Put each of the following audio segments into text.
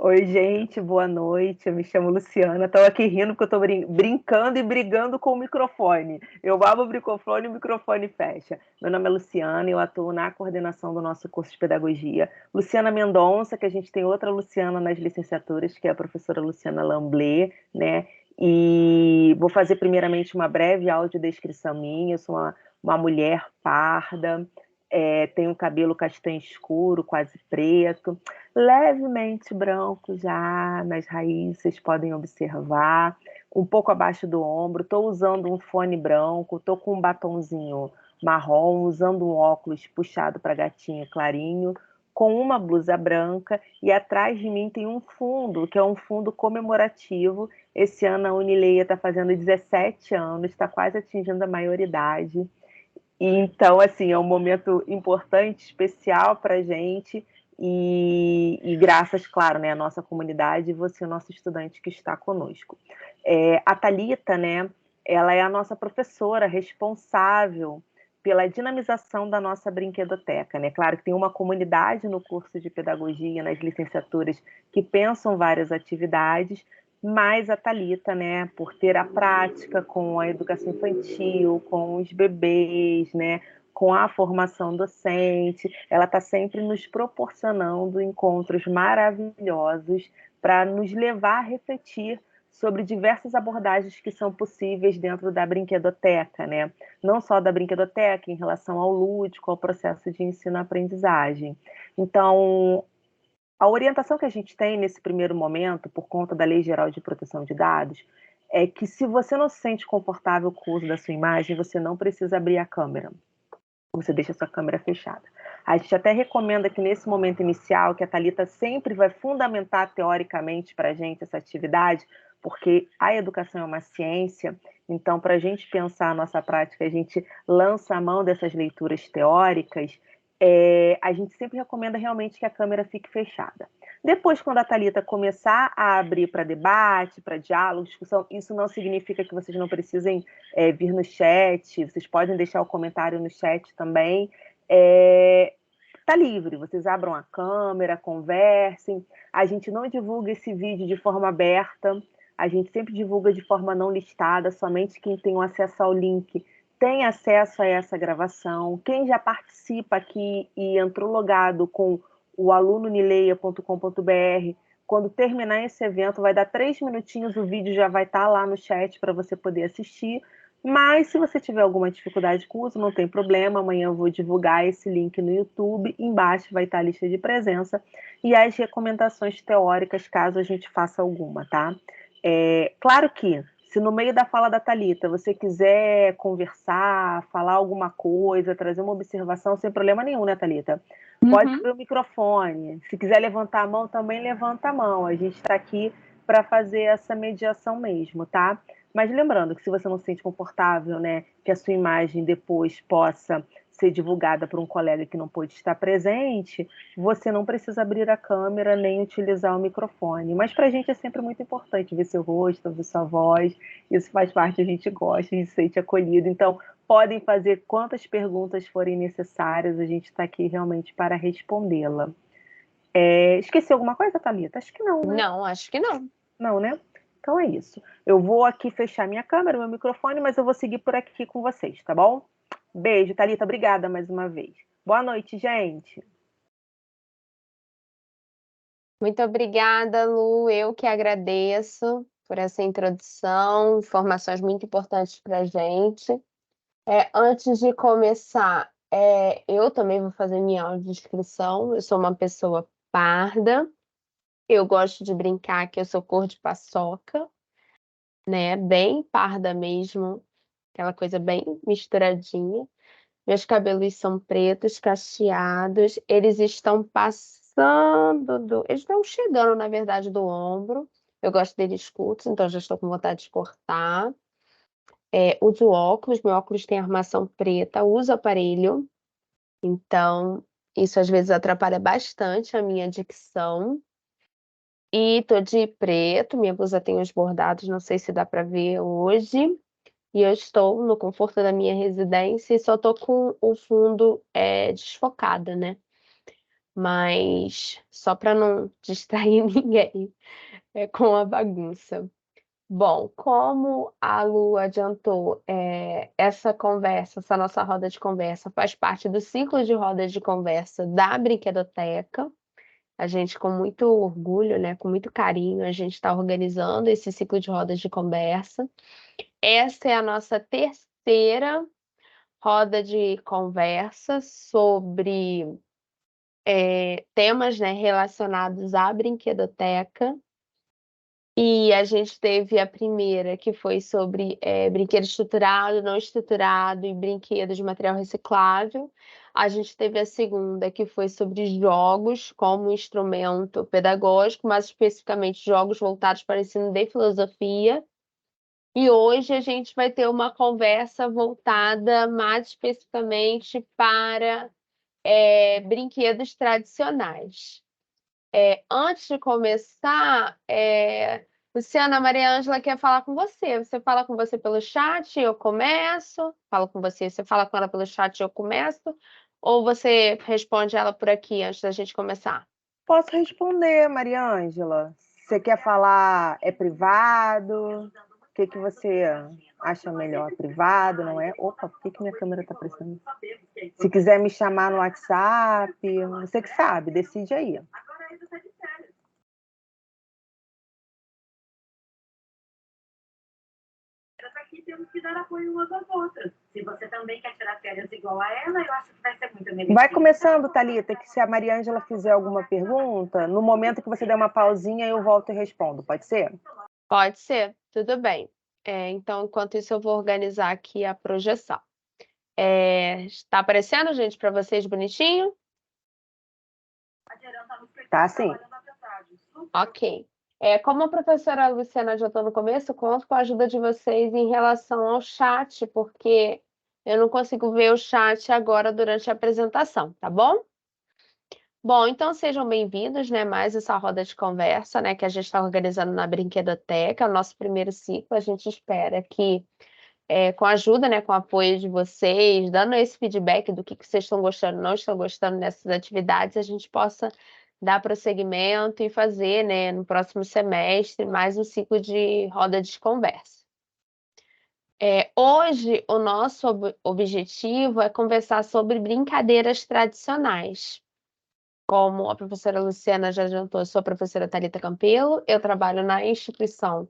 Oi, gente, boa noite. Eu me chamo Luciana. Estou aqui rindo porque eu estou brincando e brigando com o microfone. Eu abro o microfone fecha. Meu nome é Luciana e eu atuo na coordenação do nosso curso de pedagogia. Luciana Mendonça, que a gente tem outra Luciana nas licenciaturas, que é a professora Luciana Lamblé, né? E vou fazer primeiramente uma breve audiodescrição minha. Eu sou uma mulher parda, tenho cabelo castanho escuro, quase preto, levemente branco já nas raízes, vocês podem observar, um pouco abaixo do ombro. Estou usando um fone branco, estou com um batonzinho marrom, usando um óculos puxado para gatinho clarinho, com uma blusa branca, e atrás de mim tem um fundo, que é um fundo comemorativo. Esse ano a Unileia está fazendo 17 anos, está quase atingindo a maioridade. E então, assim, é um momento importante, especial para a gente, e graças, claro, né, à nossa comunidade e você, nosso estudante que está conosco. A Thalita, né, ela é a nossa professora responsável pela dinamização da nossa brinquedoteca, né? Claro que tem uma comunidade no curso de pedagogia, nas licenciaturas, que pensam várias atividades, mas a Thalita, né, por ter a prática com a educação infantil, com os bebês, né, com a formação docente, ela está sempre nos proporcionando encontros maravilhosos para nos levar a refletir sobre diversas abordagens que são possíveis dentro da brinquedoteca, né? Não só da brinquedoteca, em relação ao lúdico, ao processo de ensino-aprendizagem. Então, a orientação que a gente tem nesse primeiro momento, por conta da Lei Geral de Proteção de Dados, é que se você não se sente confortável com o uso da sua imagem, você não precisa abrir a câmera. Você deixa a sua câmera fechada. A gente até recomenda que nesse momento inicial, que a Thalita sempre vai fundamentar teoricamente para a gente essa atividade, porque a educação é uma ciência, então para a gente pensar a nossa prática, a gente lança a mão dessas leituras teóricas, a gente sempre recomenda realmente que a câmera fique fechada. Depois, quando a Thalita começar a abrir para debate, para diálogo, discussão, isso não significa que vocês não precisem vir no chat, vocês podem deixar o comentário no chat também. Tá livre, vocês abram a câmera, conversem. A gente não divulga esse vídeo de forma aberta, a gente sempre divulga de forma não listada, somente quem tem o acesso ao link tem acesso a essa gravação. Quem já participa aqui e entrou logado com o alunonileia.com.br, quando terminar esse evento, vai dar 3 minutinhos, o vídeo já vai estar lá no chat para você poder assistir. Mas se você tiver alguma dificuldade com o uso, não tem problema. Amanhã eu vou divulgar esse link no YouTube. Embaixo vai estar a lista de presença e as recomendações teóricas, caso a gente faça alguma, tá? Claro que, se no meio da fala da Thalita você quiser conversar, falar alguma coisa, trazer uma observação, sem problema nenhum, né, Thalita? Pode Uhum. abrir o microfone. Se quiser levantar a mão, também levanta a mão. A gente está aqui para fazer essa mediação mesmo, tá? Mas lembrando que se você não se sente confortável, né, que a sua imagem depois possa ser divulgada por um colega que não pôde estar presente, você não precisa abrir a câmera nem utilizar o microfone. Mas para a gente é sempre muito importante ver seu rosto, ver sua voz. Isso faz parte, a gente gosta, a gente se sente acolhido. Então, podem fazer quantas perguntas forem necessárias, a gente está aqui realmente para respondê-la. Esqueci alguma coisa, Thalita? Acho que não, né? Não, acho que não. Não, né? Então é isso. Eu vou aqui fechar minha câmera, meu microfone, mas eu vou seguir por aqui com vocês, tá bom? Beijo, Thalita. Obrigada mais uma vez. Boa noite, gente. Muito obrigada, Lu. Eu que agradeço por essa introdução, informações muito importantes para a gente. Antes de começar, eu também vou fazer minha audiodescrição. Eu sou uma pessoa parda. Eu gosto de brincar que eu sou cor de paçoca, né? Bem parda mesmo, aquela coisa bem misturadinha. Meus cabelos são pretos, cacheados, eles estão passando eles estão chegando, na verdade, do ombro. Eu gosto deles curtos, então já estou com vontade de cortar. Uso óculos, meu óculos tem armação preta, uso aparelho, então isso às vezes atrapalha bastante a minha dicção. E tô de preto, minha blusa tem os bordados, não sei se dá para ver hoje. E eu estou no conforto da minha residência e só tô com o fundo, desfocado, né. mas só para não distrair ninguém com a bagunça. Bom, como a Lu adiantou, essa conversa, essa nossa roda de conversa, faz parte do ciclo de rodas de conversa da Brinquedoteca. A gente, com muito orgulho, né, com muito carinho, a gente está organizando esse ciclo de rodas de conversa. Essa é a nossa terceira roda de conversa sobre temas, né, relacionados à brinquedoteca. E a gente teve a primeira, que foi sobre brinquedo estruturado, não estruturado e brinquedo de material reciclável. A gente teve a segunda, que foi sobre jogos como instrumento pedagógico, mais especificamente jogos voltados para o ensino de filosofia. E hoje a gente vai ter uma conversa voltada mais especificamente para brinquedos tradicionais. Antes de começar, Luciana, a Maria Ângela quer falar com você. Você fala com você pelo chat, eu começo. Falo com você, você fala com ela pelo chat, eu começo. Ou você responde ela por aqui antes da gente começar? Posso responder, Maria Ângela. Você quer falar privado? O que você acha melhor? Privado, não é? Opa, por que minha câmera está aparecendo? Se quiser me chamar no WhatsApp, você que sabe, decide aí. Aqui temos que dar apoio umas às outras. Se você também quer tirar férias igual a ela, eu acho que vai ser muito melhor. Vai começando, Thalita, que se a Maria Ângela fizer alguma pergunta, no momento que você der uma pausinha, eu volto e respondo, pode ser? Pode ser, tudo bem. Então, enquanto isso, eu vou organizar aqui a projeção. Está aparecendo, gente, para vocês bonitinho? Tá, sim. Ok. Como a professora Luciana adiantou no começo, conto com a ajuda de vocês em relação ao chat, porque eu não consigo ver o chat agora durante a apresentação, tá bom? Bom, então sejam bem-vindos, né? Mais essa roda de conversa, né? Que a gente está organizando na Brinquedoteca, o nosso primeiro ciclo. A gente espera que, com a ajuda, né? Com o apoio de vocês, dando esse feedback do que vocês estão gostando, não estão gostando dessas atividades, a gente possa dar prosseguimento e fazer, né? No próximo semestre, mais um ciclo de roda de conversa. Hoje, o nosso objetivo é conversar sobre brincadeiras tradicionais. Como a professora Luciana já adiantou, eu sou a professora Thalita Campelo, eu trabalho na instituição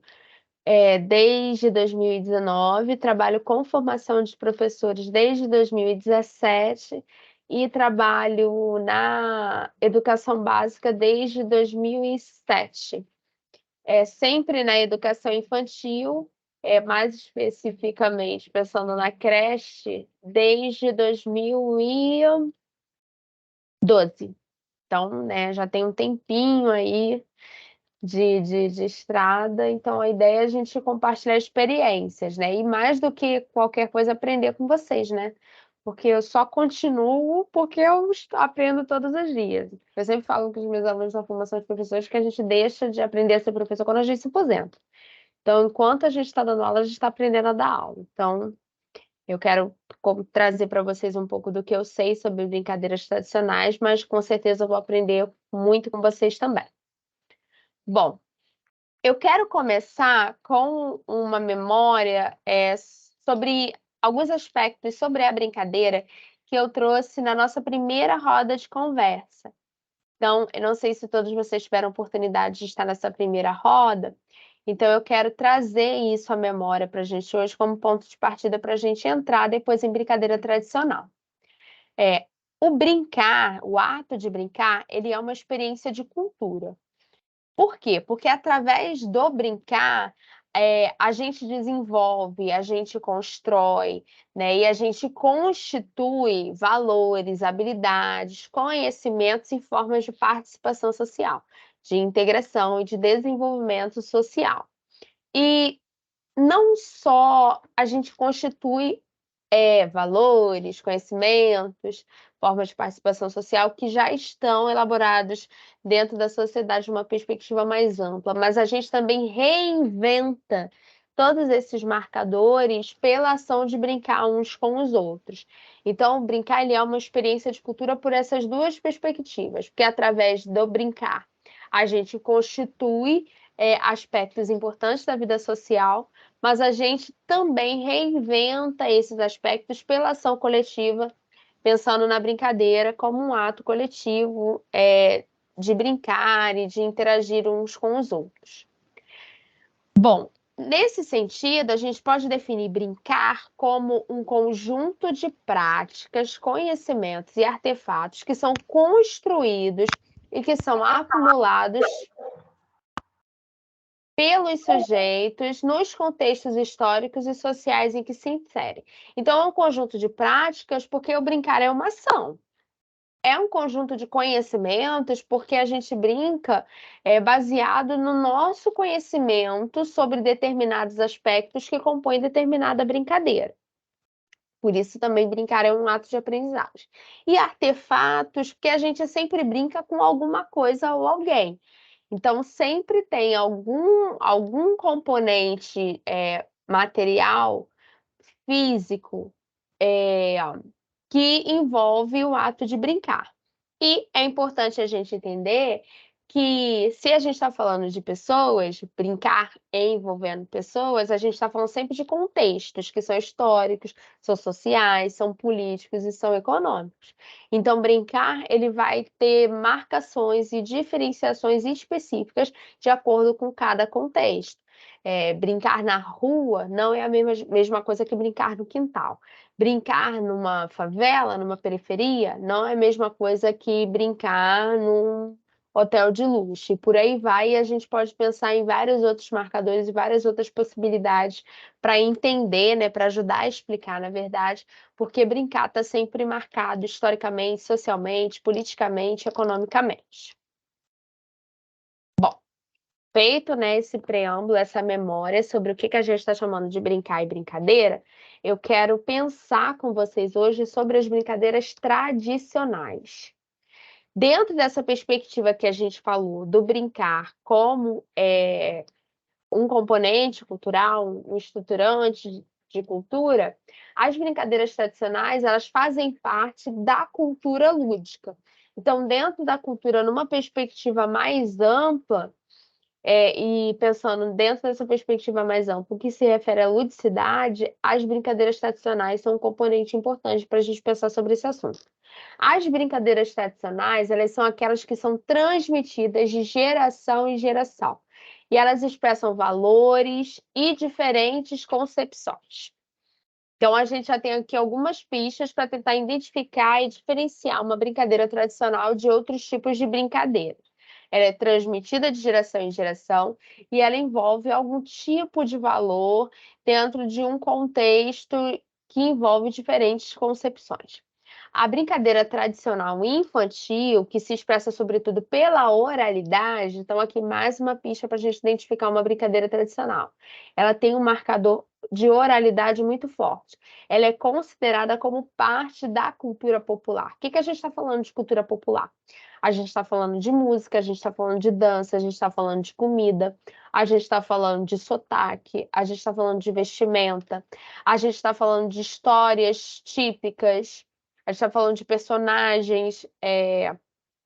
desde 2019, trabalho com formação de professores desde 2017 e trabalho na educação básica desde 2007. Sempre na educação infantil, mais especificamente pensando na creche, desde 2012. Então, né, já tem um tempinho aí de estrada, então a ideia é a gente compartilhar experiências, né? E mais do que qualquer coisa, aprender com vocês, né? Porque eu só continuo porque eu aprendo todos os dias. Eu sempre falo com os meus alunos na formação de professores que a gente deixa de aprender a ser professor quando a gente se aposenta. Então, enquanto a gente está dando aula, a gente está aprendendo a dar aula. Então, eu quero trazer para vocês um pouco do que eu sei sobre brincadeiras tradicionais, mas com certeza eu vou aprender muito com vocês também. Bom, eu quero começar com uma memória sobre alguns aspectos sobre a brincadeira que eu trouxe na nossa primeira roda de conversa. Então, eu não sei se todos vocês tiveram oportunidade de estar nessa primeira roda, então eu quero trazer isso à memória para a gente hoje como ponto de partida para a gente entrar depois em brincadeira tradicional. O brincar, o ato de brincar, ele é uma experiência de cultura. Por quê? Porque através do brincar, a gente desenvolve, a gente constrói, né? E a gente constitui valores, habilidades, conhecimentos e formas de participação social, de integração e de desenvolvimento social. E não só a gente constitui valores, conhecimentos, formas de participação social que já estão elaborados dentro da sociedade de uma perspectiva mais ampla, mas a gente também reinventa todos esses marcadores pela ação de brincar uns com os outros. Então, brincar ele é uma experiência de cultura por essas duas perspectivas, porque através do brincar a gente constitui aspectos importantes da vida social, mas a gente também reinventa esses aspectos pela ação coletiva, pensando na brincadeira como um ato coletivo de brincar e de interagir uns com os outros. Bom, nesse sentido, a gente pode definir brincar como um conjunto de práticas, conhecimentos e artefatos que são construídos e que são acumulados pelos sujeitos nos contextos históricos e sociais em que se inserem. Então, é um conjunto de práticas porque o brincar é uma ação. É um conjunto de conhecimentos porque a gente brinca baseado no nosso conhecimento sobre determinados aspectos que compõem determinada brincadeira. Por isso também brincar é um ato de aprendizagem. E artefatos, porque a gente sempre brinca com alguma coisa ou alguém. Então, sempre tem algum componente material, físico, que envolve o ato de brincar. E é importante a gente entender que, se a gente está falando de pessoas, brincar envolvendo pessoas, a gente está falando sempre de contextos que são históricos, são sociais, são políticos e são econômicos. Então, brincar, ele vai ter marcações e diferenciações específicas de acordo com cada contexto. Brincar na rua não é a mesma coisa que brincar no quintal. Brincar numa favela, numa periferia, não é a mesma coisa que brincar num hotel de luxo. E por aí vai, e a gente pode pensar em vários outros marcadores e várias outras possibilidades para entender, né, para ajudar a explicar, na verdade, porque brincar está sempre marcado historicamente, socialmente, politicamente, economicamente. Bom, feito, né, esse preâmbulo, essa memória sobre o que a gente está chamando de brincar e brincadeira, eu quero pensar com vocês hoje sobre as brincadeiras tradicionais. Dentro dessa perspectiva que a gente falou do brincar como um componente cultural, um estruturante de cultura, as brincadeiras tradicionais, elas fazem parte da cultura lúdica. Então, dentro da cultura, numa perspectiva mais ampla, e pensando dentro dessa perspectiva mais ampla, o que se refere à ludicidade, as brincadeiras tradicionais são um componente importante para a gente pensar sobre esse assunto. As brincadeiras tradicionais, elas são aquelas que são transmitidas de geração em geração, e elas expressam valores e diferentes concepções. Então, a gente já tem aqui algumas pistas para tentar identificar e diferenciar uma brincadeira tradicional de outros tipos de brincadeira. Ela é transmitida de geração em geração e ela envolve algum tipo de valor dentro de um contexto que envolve diferentes concepções. A brincadeira tradicional infantil, que se expressa sobretudo pela oralidade, então aqui mais uma pista para a gente identificar uma brincadeira tradicional. Ela tem um marcador de oralidade muito forte. Ela é considerada como parte da cultura popular. O que a gente está falando de cultura popular? A gente está falando de música, a gente está falando de dança, a gente está falando de comida, a gente está falando de sotaque, a gente está falando de vestimenta, a gente está falando de histórias típicas, a gente está falando de personagens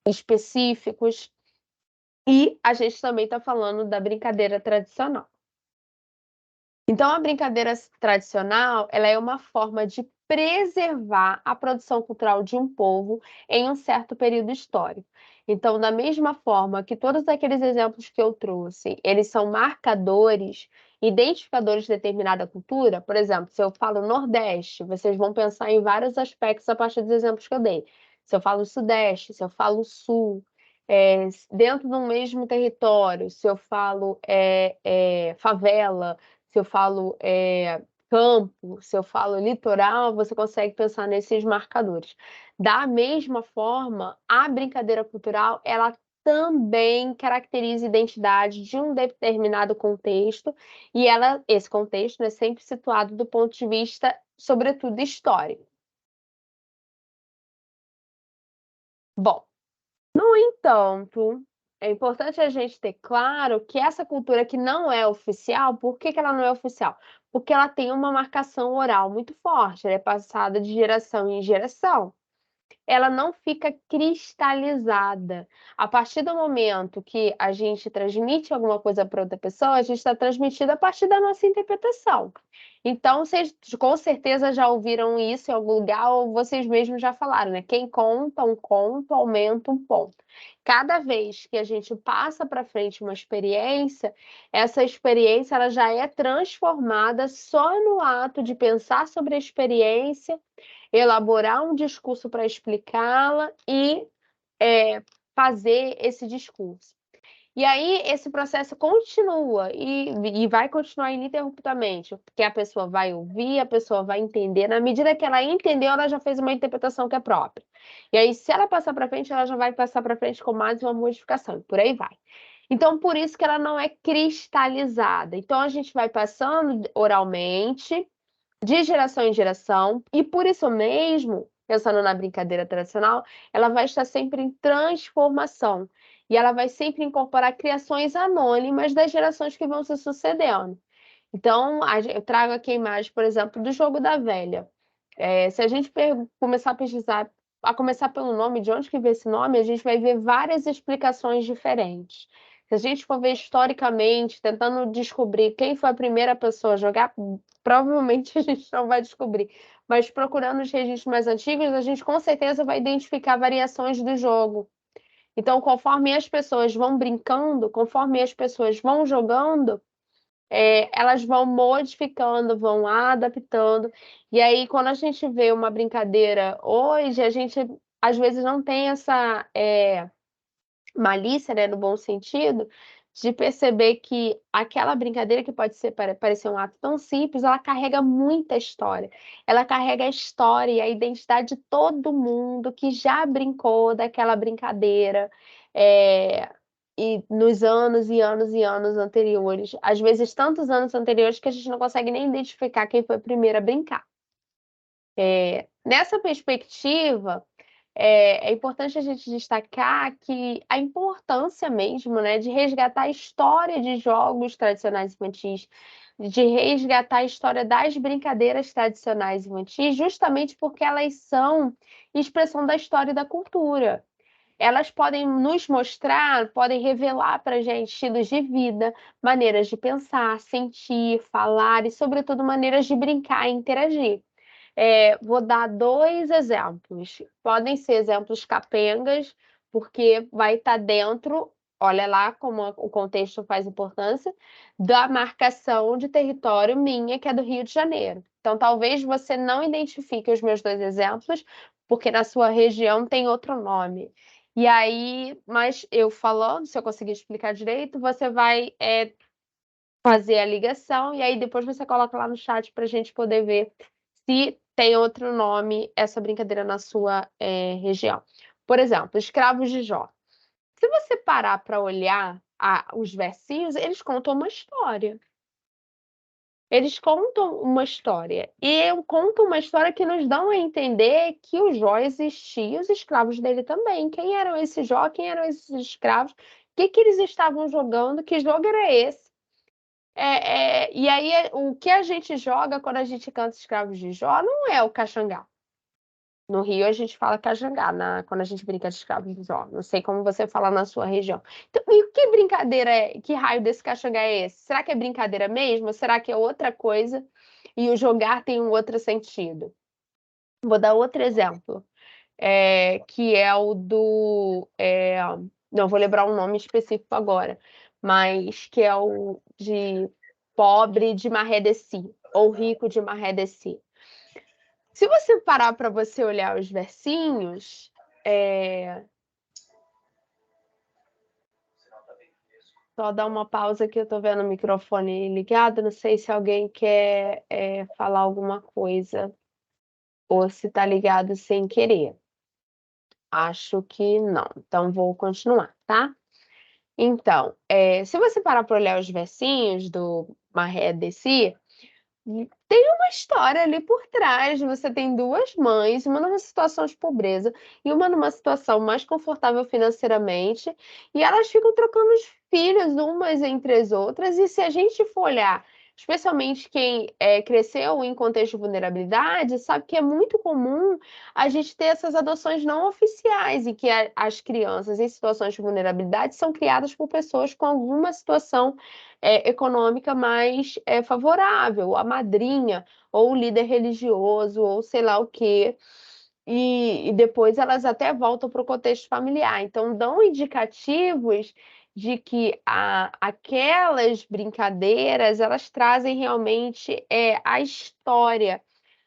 específicos e a gente também está falando da brincadeira tradicional. Então, a brincadeira tradicional, ela é uma forma de preservar a produção cultural de um povo em um certo período histórico. Então, da mesma forma que todos aqueles exemplos que eu trouxe, eles são marcadores, identificadores de determinada cultura, por exemplo, se eu falo Nordeste, vocês vão pensar em vários aspectos a partir dos exemplos que eu dei. Se eu falo Sudeste, se eu falo Sul, dentro do mesmo território, se eu falo favela, se eu falo campo, se eu falo litoral, você consegue pensar nesses marcadores. Da mesma forma, a brincadeira cultural, ela também caracteriza a identidade de um determinado contexto, e esse contexto é sempre situado do ponto de vista, sobretudo, histórico. Bom, no entanto, é importante a gente ter claro que essa cultura que não é oficial, por que que ela não é oficial? Porque ela tem uma marcação oral muito forte, ela é passada de geração em geração. Ela não fica cristalizada. A partir do momento que a gente transmite alguma coisa para outra pessoa, a gente está transmitindo a partir da nossa interpretação. Então, vocês com certeza já ouviram isso em algum lugar, ou vocês mesmos já falaram, né? Quem conta um conto aumenta um ponto. Cada vez que a gente passa para frente uma experiência, essa experiência ela já é transformada só no ato de pensar sobre a experiência, elaborar um discurso para explicá-la e fazer esse discurso. E aí esse processo continua e vai continuar ininterruptamente, porque a pessoa vai ouvir, a pessoa vai entender. Na medida que ela entendeu, ela já fez uma interpretação que é própria. E aí, se ela passar para frente, ela já vai passar para frente com mais uma modificação, e por aí vai. Então, por isso que ela não é cristalizada. Então, a gente vai passando oralmente, de geração em geração, e por isso mesmo, pensando na brincadeira tradicional, ela vai estar sempre em transformação. E ela vai sempre incorporar criações anônimas das gerações que vão se sucedendo. Então, eu trago aqui a imagem, por exemplo, do jogo da velha. Se a gente começar a pesquisar, a começar pelo nome, de onde que veio esse nome, a gente vai ver várias explicações diferentes. Se a gente for ver historicamente, tentando descobrir quem foi a primeira pessoa a jogar, provavelmente a gente não vai descobrir. Mas procurando os registros mais antigos, a gente com certeza vai identificar variações do jogo. Então, conforme as pessoas vão brincando, conforme as pessoas vão jogando, elas vão modificando, vão adaptando. E aí, quando a gente vê uma brincadeira hoje, a gente às vezes não tem essa malícia, né, no bom sentido, de perceber que aquela brincadeira que pode parecer um ato tão simples, ela carrega muita história. Ela carrega a história e a identidade de todo mundo que já brincou daquela brincadeira, e nos anos e anos e anos anteriores. Às vezes, tantos anos anteriores que a gente não consegue nem identificar quem foi o primeiro a brincar. Nessa perspectiva, é importante a gente destacar que a importância mesmo, né, de resgatar a história de jogos tradicionais infantis, de resgatar a história das brincadeiras tradicionais infantis, justamente porque elas são expressão da história e da cultura. Elas podem nos mostrar, podem revelar para a gente estilos de vida, maneiras de pensar, sentir, falar e, sobretudo, maneiras de brincar e interagir. Vou dar 2 exemplos. Podem ser exemplos capengas, porque vai estar dentro, olha lá como o contexto faz importância, da marcação de território minha, que é do Rio de Janeiro. Então, talvez você não identifique os meus 2 exemplos, porque na sua região tem outro nome. E aí, mas eu falando, se eu conseguir explicar direito, você vai fazer a ligação e aí depois você coloca lá no chat para a gente poder ver se tem outro nome essa brincadeira na sua região. Por exemplo, escravos de Jó. Se você parar para olhar os versinhos, eles contam uma história. Eles contam uma história. E contam uma história que nos dão a entender que o Jó existia e os escravos dele também. Quem eram esses Jó? Quem eram esses escravos? O que que eles estavam jogando? Que jogo era esse? E aí, o que a gente joga quando a gente canta Escravos de Jó não é o caxangá. No Rio, a gente fala caxangá quando a gente brinca de Escravos de Jó. Não sei como você fala na sua região. Então, e que brincadeira que raio desse caxangá é esse? Será que é brincadeira mesmo? Será que é outra coisa? E o jogar tem um outro sentido. Vou dar outro exemplo, que é o do. Não vou lembrar um nome específico agora, mas que é o de pobre de Marredeci, ou rico de Marredeci. Se você parar para você olhar os versinhos, só dar uma pausa que eu estou vendo o microfone ligado, não sei se alguém quer falar alguma coisa ou se está ligado sem querer. Acho que não, então vou continuar, tá? Então, se você parar para olhar os versinhos do Maré Desci, tem uma história ali por trás. Você tem duas mães, uma numa situação de pobreza e uma numa situação mais confortável financeiramente, e elas ficam trocando os filhos umas entre as outras. E se a gente for olhar, especialmente quem cresceu em contexto de vulnerabilidade, sabe que é muito comum a gente ter essas adoções não oficiais, e que as crianças em situações de vulnerabilidade são criadas por pessoas com alguma situação econômica mais favorável, a madrinha, ou o líder religioso, ou sei lá o quê. E depois elas até voltam para o contexto familiar. Então, dão indicativos de que aquelas brincadeiras, elas trazem realmente a história,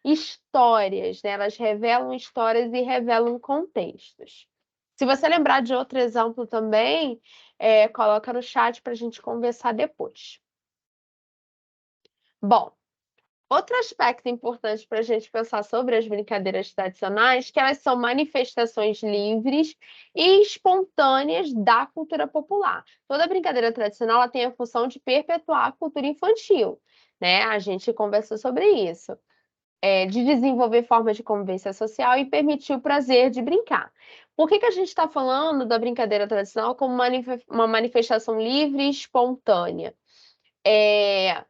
histórias, né? Elas revelam histórias e revelam contextos. Se você lembrar de outro exemplo também, coloca no chat para a gente conversar depois. Bom, outro aspecto importante para a gente pensar sobre as brincadeiras tradicionais é que elas são manifestações livres e espontâneas da cultura popular. Toda brincadeira tradicional ela tem a função de perpetuar a cultura infantil, né? A gente conversou sobre isso. De desenvolver formas de convivência social e permitir o prazer de brincar. Por que a gente está falando da brincadeira tradicional como uma manifestação livre e espontânea? É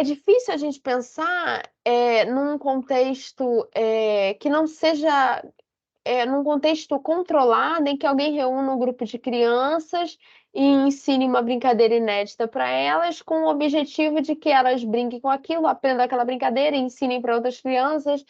difícil a gente pensar num contexto que não seja num contexto controlado, em que alguém reúna um grupo de crianças e ensine uma brincadeira inédita para elas, com o objetivo de que elas brinquem com aquilo, aprendam aquela brincadeira e ensinem para outras crianças.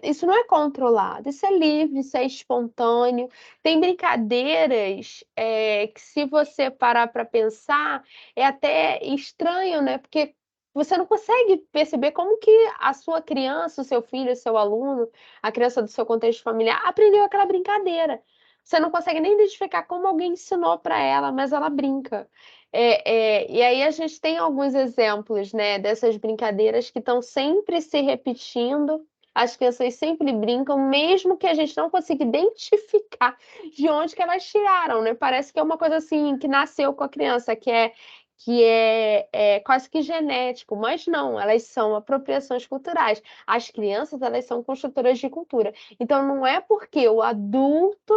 Isso não é controlado, isso é livre, isso é espontâneo. Tem brincadeiras que, se você parar para pensar, é até estranho, né? Porque você não consegue perceber como que a sua criança, o seu filho, o seu aluno, a criança do seu contexto familiar, aprendeu aquela brincadeira. Você não consegue nem identificar como alguém ensinou para ela, mas ela brinca. E aí a gente tem alguns exemplos, né, dessas brincadeiras que estão sempre se repetindo. As crianças sempre brincam, mesmo que a gente não consiga identificar de onde que elas tiraram, né? Parece que é uma coisa assim que nasceu com a criança, que é quase que genético, mas não, elas são apropriações culturais. As crianças, elas são construtoras de cultura. Então, não é porque o adulto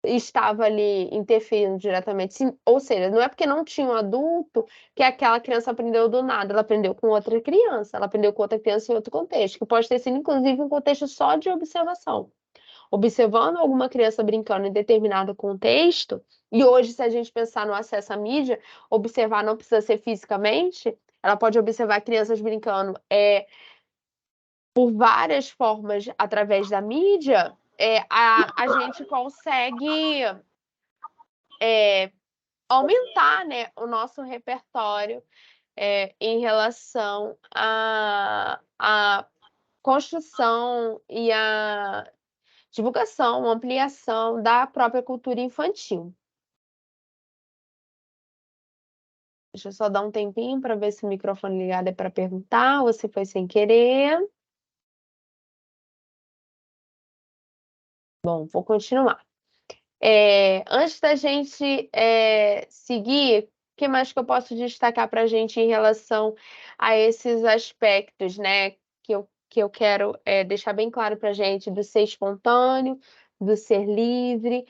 estava ali interferindo diretamente, ou seja, não é porque não tinha um adulto que aquela criança aprendeu do nada, ela aprendeu com outra criança, ela aprendeu com outra criança em outro contexto, que pode ter sido, inclusive, um contexto só de observação. Observando alguma criança brincando em determinado contexto, e hoje, se a gente pensar no acesso à mídia, observar não precisa ser fisicamente, ela pode observar crianças brincando por várias formas através da mídia, a gente consegue aumentar, né, o nosso repertório em relação à construção e à divulgação, ampliação da própria cultura infantil. Deixa eu só dar um tempinho para ver se o microfone ligado é para perguntar ou se foi sem querer. Bom, vou continuar. Antes da gente seguir, o que mais que eu posso destacar para a gente em relação a esses aspectos, né, que eu quero deixar bem claro para a gente, do ser espontâneo, do ser livre,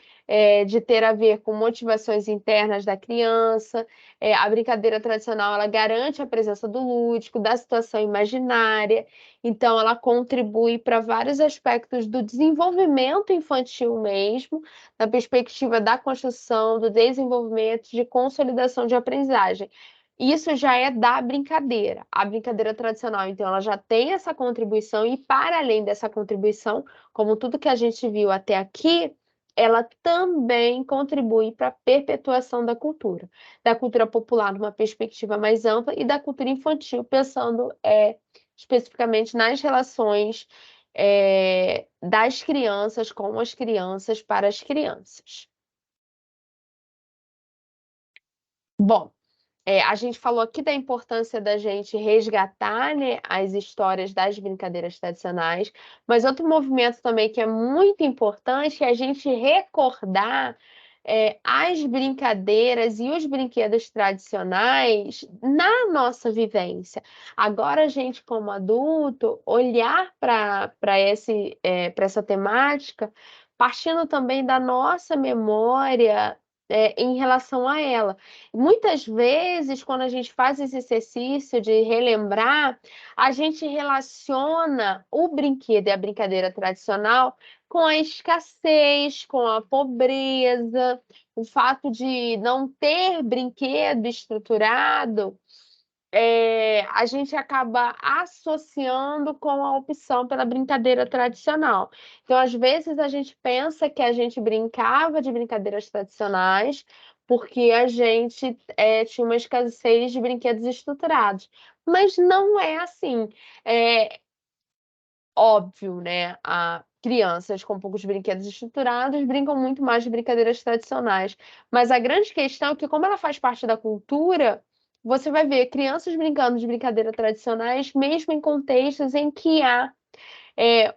de ter a ver com motivações internas da criança. A brincadeira tradicional, ela garante a presença do lúdico, da situação imaginária, então ela contribui para vários aspectos do desenvolvimento infantil mesmo, na perspectiva da construção, do desenvolvimento, de consolidação de aprendizagem. Isso já é da brincadeira, a brincadeira tradicional. Então, ela já tem essa contribuição, e para além dessa contribuição, como tudo que a gente viu até aqui, ela também contribui para a perpetuação da cultura popular numa perspectiva mais ampla, e da cultura infantil, pensando especificamente nas relações das crianças com as crianças para as crianças. Bom, a gente falou aqui da importância da gente resgatar, né, as histórias das brincadeiras tradicionais, mas outro movimento também que é muito importante é a gente recordar as brincadeiras e os brinquedos tradicionais na nossa vivência. Agora, a gente, como adulto, olhar para essa temática, partindo também da nossa memória em relação a ela. Muitas vezes, quando a gente faz esse exercício de relembrar, a gente relaciona o brinquedo e a brincadeira tradicional com a escassez, com a pobreza, o fato de não ter brinquedo estruturado, a gente acaba associando com a opção pela brincadeira tradicional. Então, às vezes, a gente pensa que a gente brincava de brincadeiras tradicionais porque a gente tinha uma escassez de brinquedos estruturados. Mas não é assim. É óbvio, né? Crianças com poucos brinquedos estruturados brincam muito mais de brincadeiras tradicionais. Mas a grande questão é que, como ela faz parte da cultura, você vai ver crianças brincando de brincadeiras tradicionais, mesmo em contextos em que há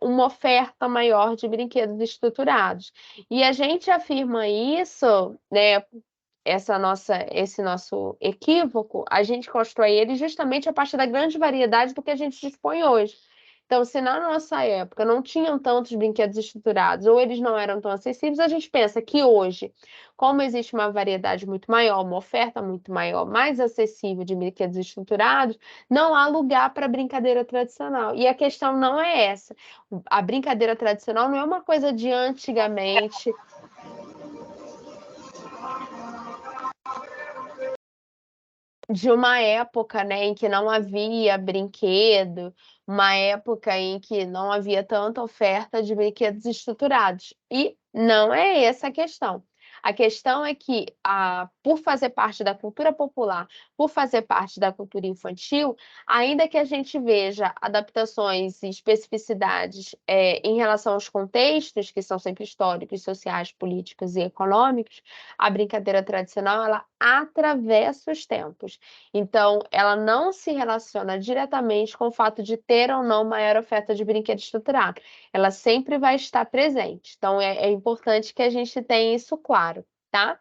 uma oferta maior de brinquedos estruturados. E a gente afirma isso, né? Esse nosso equívoco, a gente constrói ele justamente a partir da grande variedade do que a gente dispõe hoje. Então, se na nossa época não tinham tantos brinquedos estruturados ou eles não eram tão acessíveis, a gente pensa que hoje, como existe uma variedade muito maior, uma oferta muito maior, mais acessível de brinquedos estruturados, não há lugar para brincadeira tradicional. E a questão não é essa. A brincadeira tradicional não é uma coisa de antigamente, de uma época, né, em que não havia brinquedo, uma época em que não havia tanta oferta de brinquedos estruturados. E não é essa a questão. A questão é que, por fazer parte da cultura popular, por fazer parte da cultura infantil, ainda que a gente veja adaptações e especificidades em relação aos contextos, que são sempre históricos, sociais, políticos e econômicos, a brincadeira tradicional ela atravessa os tempos. Então, ela não se relaciona diretamente com o fato de ter ou não maior oferta de brinquedo estruturado. Ela sempre vai estar presente. Então, é importante que a gente tenha isso claro, tá?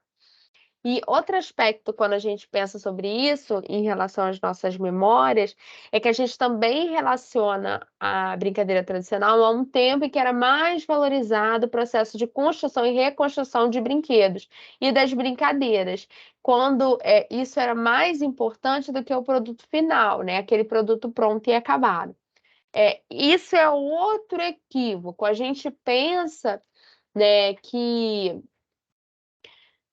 E outro aspecto, quando a gente pensa sobre isso, em relação às nossas memórias, é que a gente também relaciona a brincadeira tradicional a um tempo em que era mais valorizado o processo de construção e reconstrução de brinquedos e das brincadeiras, quando isso era mais importante do que o produto final, né? Aquele produto pronto e acabado. Isso é outro equívoco. A gente pensa, né, que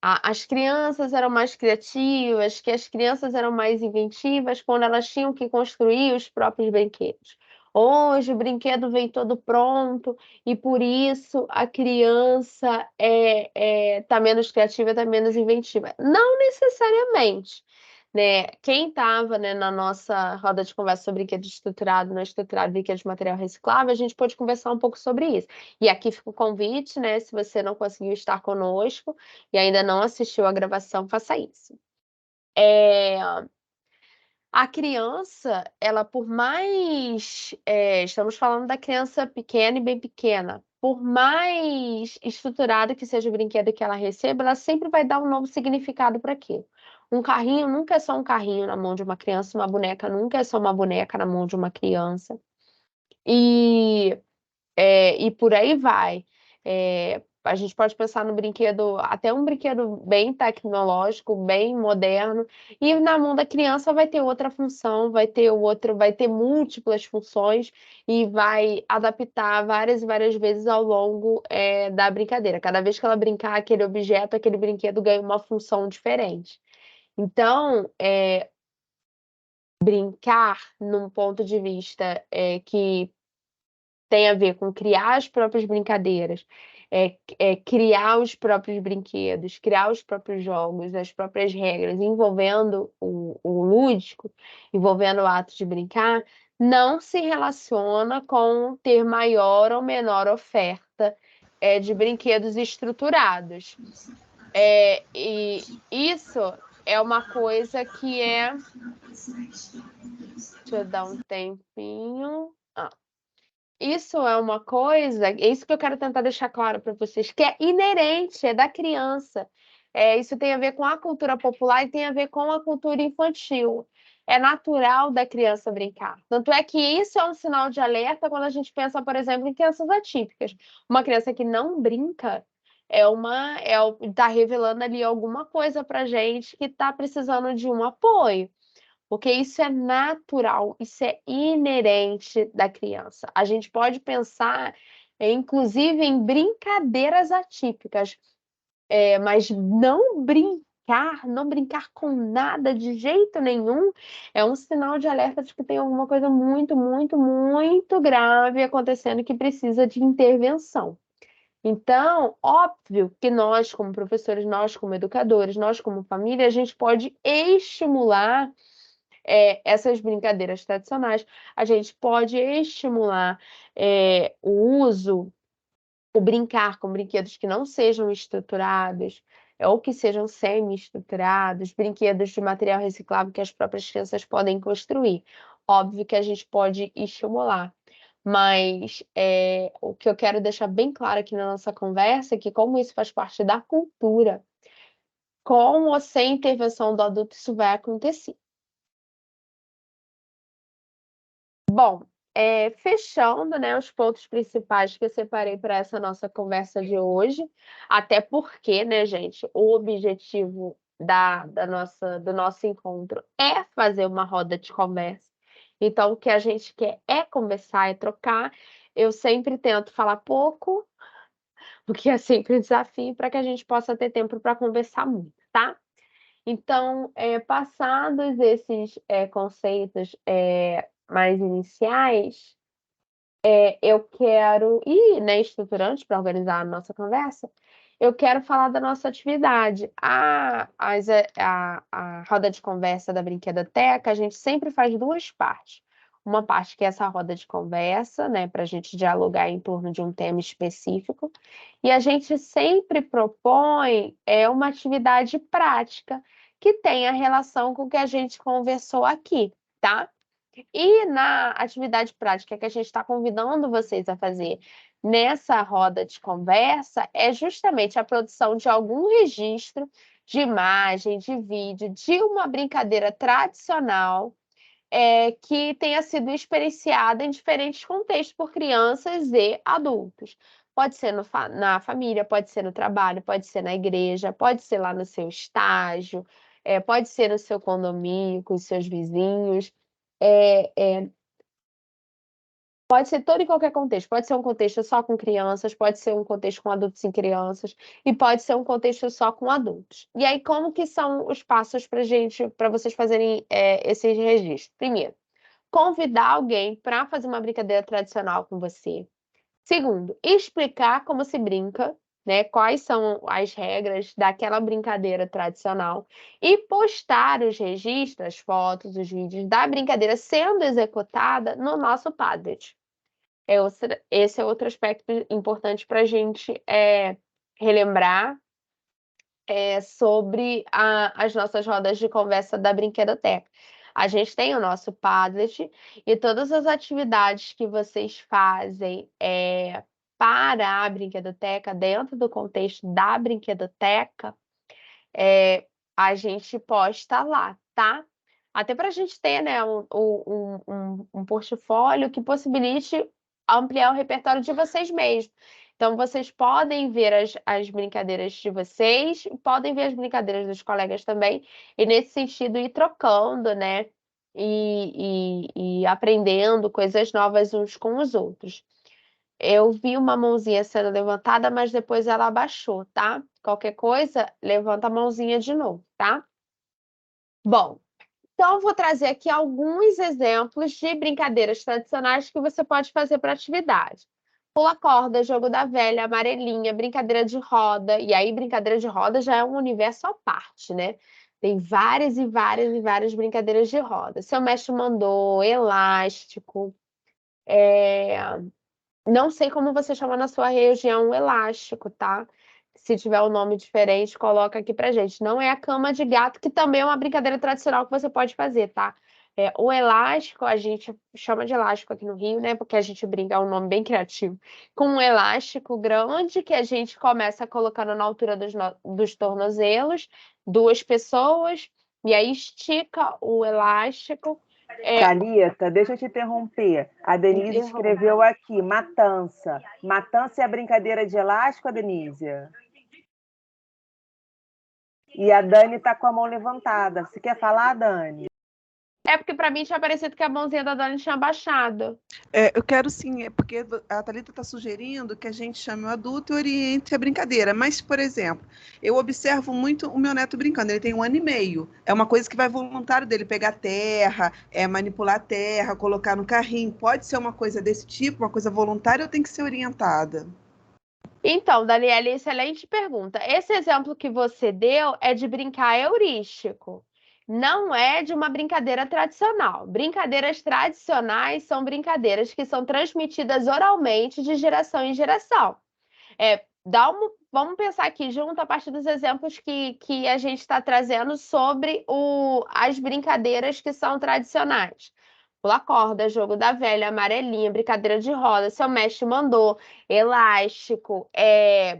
as crianças eram mais criativas, que as crianças eram mais inventivas quando elas tinham que construir os próprios brinquedos. Hoje o brinquedo vem todo pronto e por isso a criança tá menos criativa, está menos inventiva. Não necessariamente, né? Quem estava, né, na nossa roda de conversa sobre brinquedo estruturado, não estruturado, brinquedo de material reciclável, a gente pode conversar um pouco sobre isso. E aqui fica o convite, né? Se você não conseguiu estar conosco e ainda não assistiu à gravação, faça isso. A criança, ela por mais, estamos falando da criança pequena e bem pequena, por mais estruturado que seja o brinquedo que ela receba, ela sempre vai dar um novo significado para aquilo. Um carrinho nunca é só um carrinho na mão de uma criança, uma boneca nunca é só uma boneca na mão de uma criança. E por aí vai. A gente pode pensar no brinquedo, até um brinquedo bem tecnológico, bem moderno, e na mão da criança vai ter outra função, vai ter múltiplas funções e vai adaptar várias e várias vezes ao longo da brincadeira. Cada vez que ela brincar, aquele objeto, aquele brinquedo ganha uma função diferente. Então, brincar num ponto de vista que tem a ver com criar as próprias brincadeiras, criar os próprios brinquedos, criar os próprios jogos, as próprias regras, envolvendo o lúdico, envolvendo o ato de brincar, não se relaciona com ter maior ou menor oferta de brinquedos estruturados. E isso é uma coisa que é. Deixa eu dar um tempinho. isso é uma coisa, é isso que eu quero tentar deixar claro para vocês, que é inerente, é da criança. Isso tem a ver com a cultura popular e tem a ver com a cultura infantil. É natural da criança brincar. Tanto é que isso é um sinal de alerta quando a gente pensa, por exemplo, em crianças atípicas. Uma criança que não brinca está revelando ali alguma coisa para gente que está precisando de um apoio. Porque isso é natural, isso é inerente da criança. A gente pode pensar, inclusive, em brincadeiras atípicas, mas não brincar com nada de jeito nenhum, é um sinal de alerta de que tem alguma coisa muito, muito, muito grave acontecendo que precisa de intervenção. Então, óbvio que nós, como professores, nós, como educadores, nós, como família, a gente pode estimular essas brincadeiras tradicionais, a gente pode estimular o brincar com brinquedos que não sejam estruturados, ou que sejam semi-estruturados, brinquedos de material reciclável que as próprias crianças podem construir. Óbvio que a gente pode estimular, mas o que eu quero deixar bem claro aqui na nossa conversa é que, como isso faz parte da cultura, com ou sem intervenção do adulto, isso vai acontecer. Bom, fechando, né, os pontos principais que eu separei para essa nossa conversa de hoje, até porque, né, gente, o objetivo do nosso encontro é fazer uma roda de conversa. Então, o que a gente quer é conversar, é trocar. Eu sempre tento falar pouco, porque é sempre um desafio para que a gente possa ter tempo para conversar muito, tá? Então, passados esses conceitos mais iniciais, eu quero, e né, estruturantes para organizar a nossa conversa, eu quero falar da nossa atividade. A roda de conversa da Brinquedoteca, a gente sempre faz duas partes. Uma parte que é essa roda de conversa, né, para a gente dialogar em torno de um tema específico, e a gente sempre propõe uma atividade prática que tenha relação com o que a gente conversou aqui, tá? E na atividade prática que a gente está convidando vocês a fazer nessa roda de conversa é justamente a produção de algum registro de imagem, de vídeo, de uma brincadeira tradicional que tenha sido experienciada em diferentes contextos por crianças e adultos. Pode ser na família, pode ser no trabalho, pode ser na igreja, pode ser lá no seu estágio, pode ser no seu condomínio, com os seus vizinhos. Pode ser todo e qualquer contexto, pode ser um contexto só com crianças, pode ser um contexto com adultos e crianças, e pode ser um contexto só com adultos. E aí, como que são os passos para vocês fazerem esses registros? Primeiro, convidar alguém para fazer uma brincadeira tradicional com você. Segundo, explicar como se brinca, né? Quais são as regras daquela brincadeira tradicional e postar os registros, as fotos, os vídeos da brincadeira sendo executada no nosso Padlet. Esse é outro aspecto importante para a gente relembrar sobre as nossas rodas de conversa da Brinquedoteca. A gente tem o nosso Padlet e todas as atividades que vocês fazem para a Brinquedoteca, dentro do contexto da Brinquedoteca, a gente posta lá, tá? Até para a gente ter, né, um portfólio que possibilite ampliar o repertório de vocês mesmos. Então, vocês podem ver as brincadeiras de vocês, podem ver as brincadeiras dos colegas também, e nesse sentido ir trocando, né? E aprendendo coisas novas uns com os outros. Eu vi uma mãozinha sendo levantada, mas depois ela abaixou, tá? Qualquer coisa, levanta a mãozinha de novo, tá? Bom, então eu vou trazer aqui alguns exemplos de brincadeiras tradicionais que você pode fazer para atividade. Pula corda, jogo da velha, amarelinha, brincadeira de roda. E aí, brincadeira de roda já é um universo à parte, né? Tem várias e várias e várias brincadeiras de roda. Seu mestre mandou, elástico. Não sei como você chama na sua região o elástico, tá? Se tiver um nome diferente, coloca aqui pra gente. Não é a cama de gato, que também é uma brincadeira tradicional que você pode fazer, tá? O elástico, a gente chama de elástico aqui no Rio, né? Porque a gente brinca, é um nome bem criativo. Com um elástico grande que a gente começa colocando na altura dos tornozelos, 2 pessoas, e aí estica o elástico. Thalita, deixa eu te interromper. A Denise escreveu aqui, matança. Matança é a brincadeira de elástico, a Denise? E a Dani está com a mão levantada. Você quer falar, Dani? É porque para mim tinha parecido que a mãozinha da Dani tinha baixado. Eu quero sim, porque a Thalita está sugerindo que a gente chame o adulto e oriente a brincadeira. Mas, por exemplo, eu observo muito o meu neto brincando. Ele tem 1 ano e meio. É uma coisa que vai voluntário dele pegar terra, manipular terra, colocar no carrinho. Pode ser uma coisa desse tipo, uma coisa voluntária, ou tem que ser orientada? Então, Daniela, excelente pergunta. Esse exemplo que você deu é de brincar heurístico. Não é de uma brincadeira tradicional. Brincadeiras tradicionais são brincadeiras que são transmitidas oralmente de geração em geração. Vamos pensar aqui junto a partir dos exemplos que a gente está trazendo sobre as brincadeiras que são tradicionais. Pula corda, jogo da velha, amarelinha, brincadeira de roda, seu mestre mandou, elástico,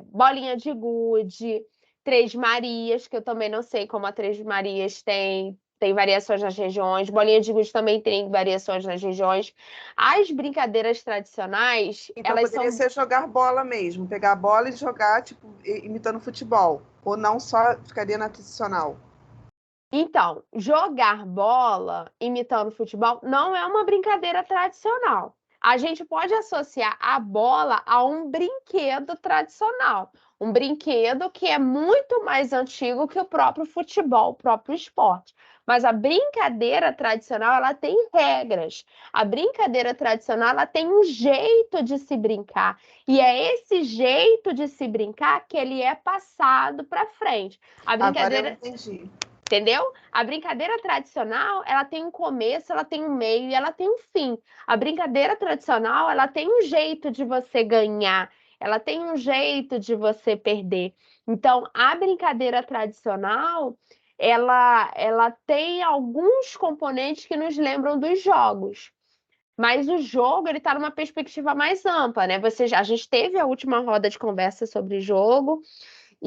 bolinha de gude, Três Marias, que eu também não sei como a Três Marias tem variações nas regiões, bolinha de gude também tem variações nas regiões. As brincadeiras tradicionais, Então elas poderia são... ser jogar bola mesmo, pegar a bola e jogar, tipo, imitando futebol. Ou não só ficaria na tradicional? Então, jogar bola imitando futebol não é uma brincadeira tradicional. A gente pode associar a bola a um brinquedo tradicional, um brinquedo que é muito mais antigo que o próprio futebol, o próprio esporte. Mas a brincadeira tradicional, ela tem regras. A brincadeira tradicional, ela tem um jeito de se brincar. E é esse jeito de se brincar que ele é passado para frente. A brincadeira... Agora eu entendi. Entendeu? A brincadeira tradicional, ela tem um começo, ela tem um meio e ela tem um fim. A brincadeira tradicional, ela tem um jeito de você ganhar, ela tem um jeito de você perder. Então, a brincadeira tradicional, ela tem alguns componentes que nos lembram dos jogos. Mas o jogo, ele está numa perspectiva mais ampla, né? A gente teve a última roda de conversa sobre jogo,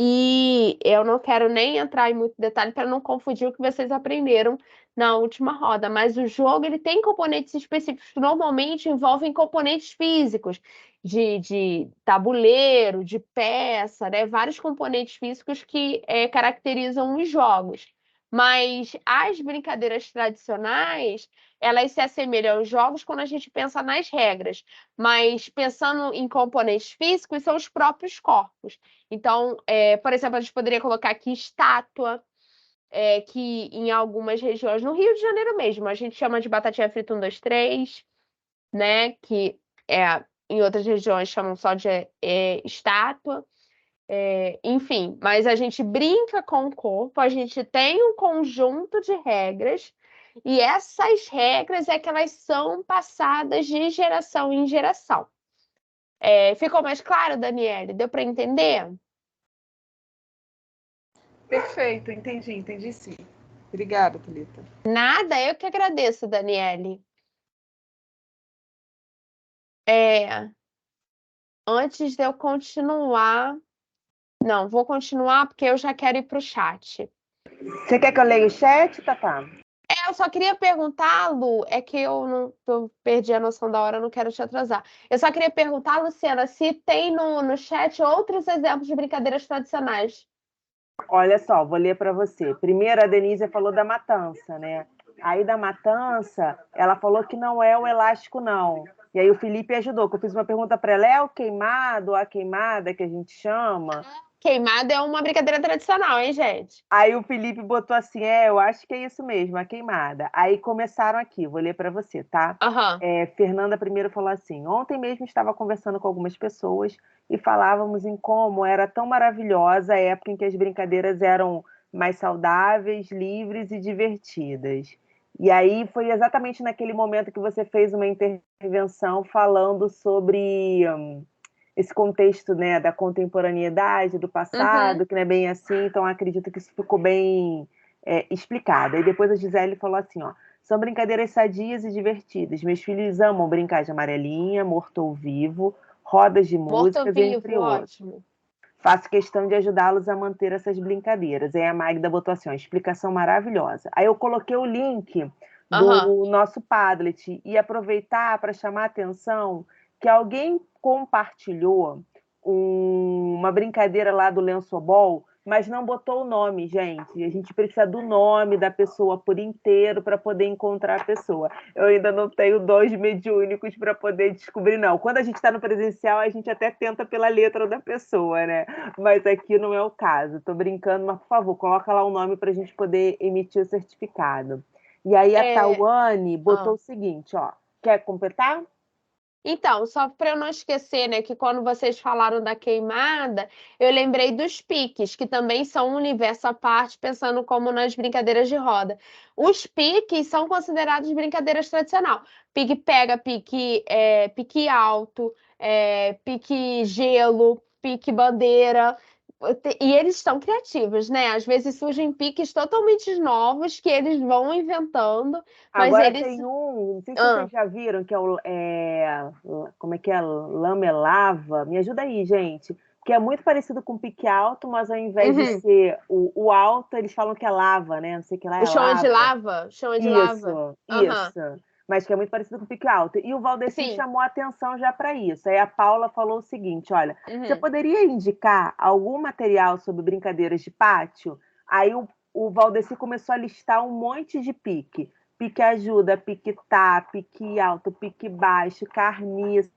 e eu não quero nem entrar em muito detalhe para não confundir o que vocês aprenderam na última roda, mas o jogo ele tem componentes específicos que normalmente envolvem componentes físicos, de tabuleiro, de peça, né? Vários componentes físicos que caracterizam os jogos. Mas as brincadeiras tradicionais, elas se assemelham aos jogos quando a gente pensa nas regras, mas pensando em componentes físicos, são os próprios corpos. Então, por exemplo, a gente poderia colocar aqui estátua, que em algumas regiões, no Rio de Janeiro mesmo, a gente chama de batatinha frita 1, 2, 3, né? Que em outras regiões chamam só de estátua. Enfim, mas a gente brinca com o corpo, a gente tem um conjunto de regras, e essas regras é que elas são passadas de geração em geração. Ficou mais claro, Daniele? Deu para entender? Perfeito, entendi sim. Obrigada, Thalita. Nada, eu que agradeço, Daniele. Antes de eu continuar... Não, vou continuar porque eu já quero ir para o chat. Você quer que eu leia o chat, Tatá? Eu só queria perguntar, Lu, é que eu perdi a noção da hora, eu não quero te atrasar. Eu só queria perguntar, Luciana, se tem no chat outros exemplos de brincadeiras tradicionais. Olha só, vou ler para você. Primeiro, a Denise falou da matança, né? Aí da matança, ela falou que não é o elástico, não. E aí o Felipe ajudou, que eu fiz uma pergunta para ela, é o queimado, a queimada que a gente chama? Queimada é uma brincadeira tradicional, hein, gente? Aí o Felipe botou assim, eu acho que é isso mesmo, a queimada. Aí começaram aqui, vou ler para você, tá? Aham. Fernanda primeiro falou assim, ontem mesmo estava conversando com algumas pessoas e falávamos em como era tão maravilhosa a época em que as brincadeiras eram mais saudáveis, livres e divertidas. E aí foi exatamente naquele momento que você fez uma intervenção falando sobre esse contexto, né, da contemporaneidade, do passado, que não é bem assim, então acredito que isso ficou bem explicado. E depois a Gisele falou assim, ó, São brincadeiras sadias e divertidas. Meus filhos amam brincar de amarelinha, morto ou vivo, rodas de músicas, entre Morto-vivo, outros. ótimo. Faço questão de ajudá-los a manter essas brincadeiras. Aí a Magda botou assim, ó, explicação maravilhosa. Aí eu coloquei o link Aham. do nosso Padlet e aproveitar para chamar a atenção que alguém compartilhou uma brincadeira lá do Lençobol, mas não botou o nome, gente. A gente precisa do nome da pessoa por inteiro para poder encontrar a pessoa. Eu ainda não tenho 2 mediúnicos para poder descobrir, não. Quando a gente está no presencial, a gente até tenta pela letra da pessoa, né? Mas aqui não é o caso. Estou brincando, mas, por favor, coloca lá o nome para a gente poder emitir o certificado. E aí a Tawane botou o seguinte, ó. Quer completar? Então, só para eu não esquecer, né, que quando vocês falaram da queimada, eu lembrei dos piques, que também são um universo à parte, pensando como nas brincadeiras de roda. Os piques são considerados brincadeiras tradicional. Pique pega, pique alto, pique gelo, pique bandeira. E eles estão criativos, né? Às vezes surgem piques totalmente novos que eles vão inventando, mas Agora eles. tem não sei se vocês já viram, que como é que é? Lama-lava. Me ajuda aí, gente. Que é muito parecido com pique alto, mas ao invés de ser o alto, eles falam que é lava, né? Não sei o que lá O é chão é de lava. lava? Chão é de lava? Aham. Isso. Mas que é muito parecido com pique alto. E o Valdeci Sim. chamou a atenção já para isso. Aí a Paula falou o seguinte: olha, você Uhum. poderia indicar algum material sobre brincadeiras de pátio? Aí o Valdeci começou a listar um monte de pique. Pique ajuda, pique tá, pique alto, pique baixo, carniça.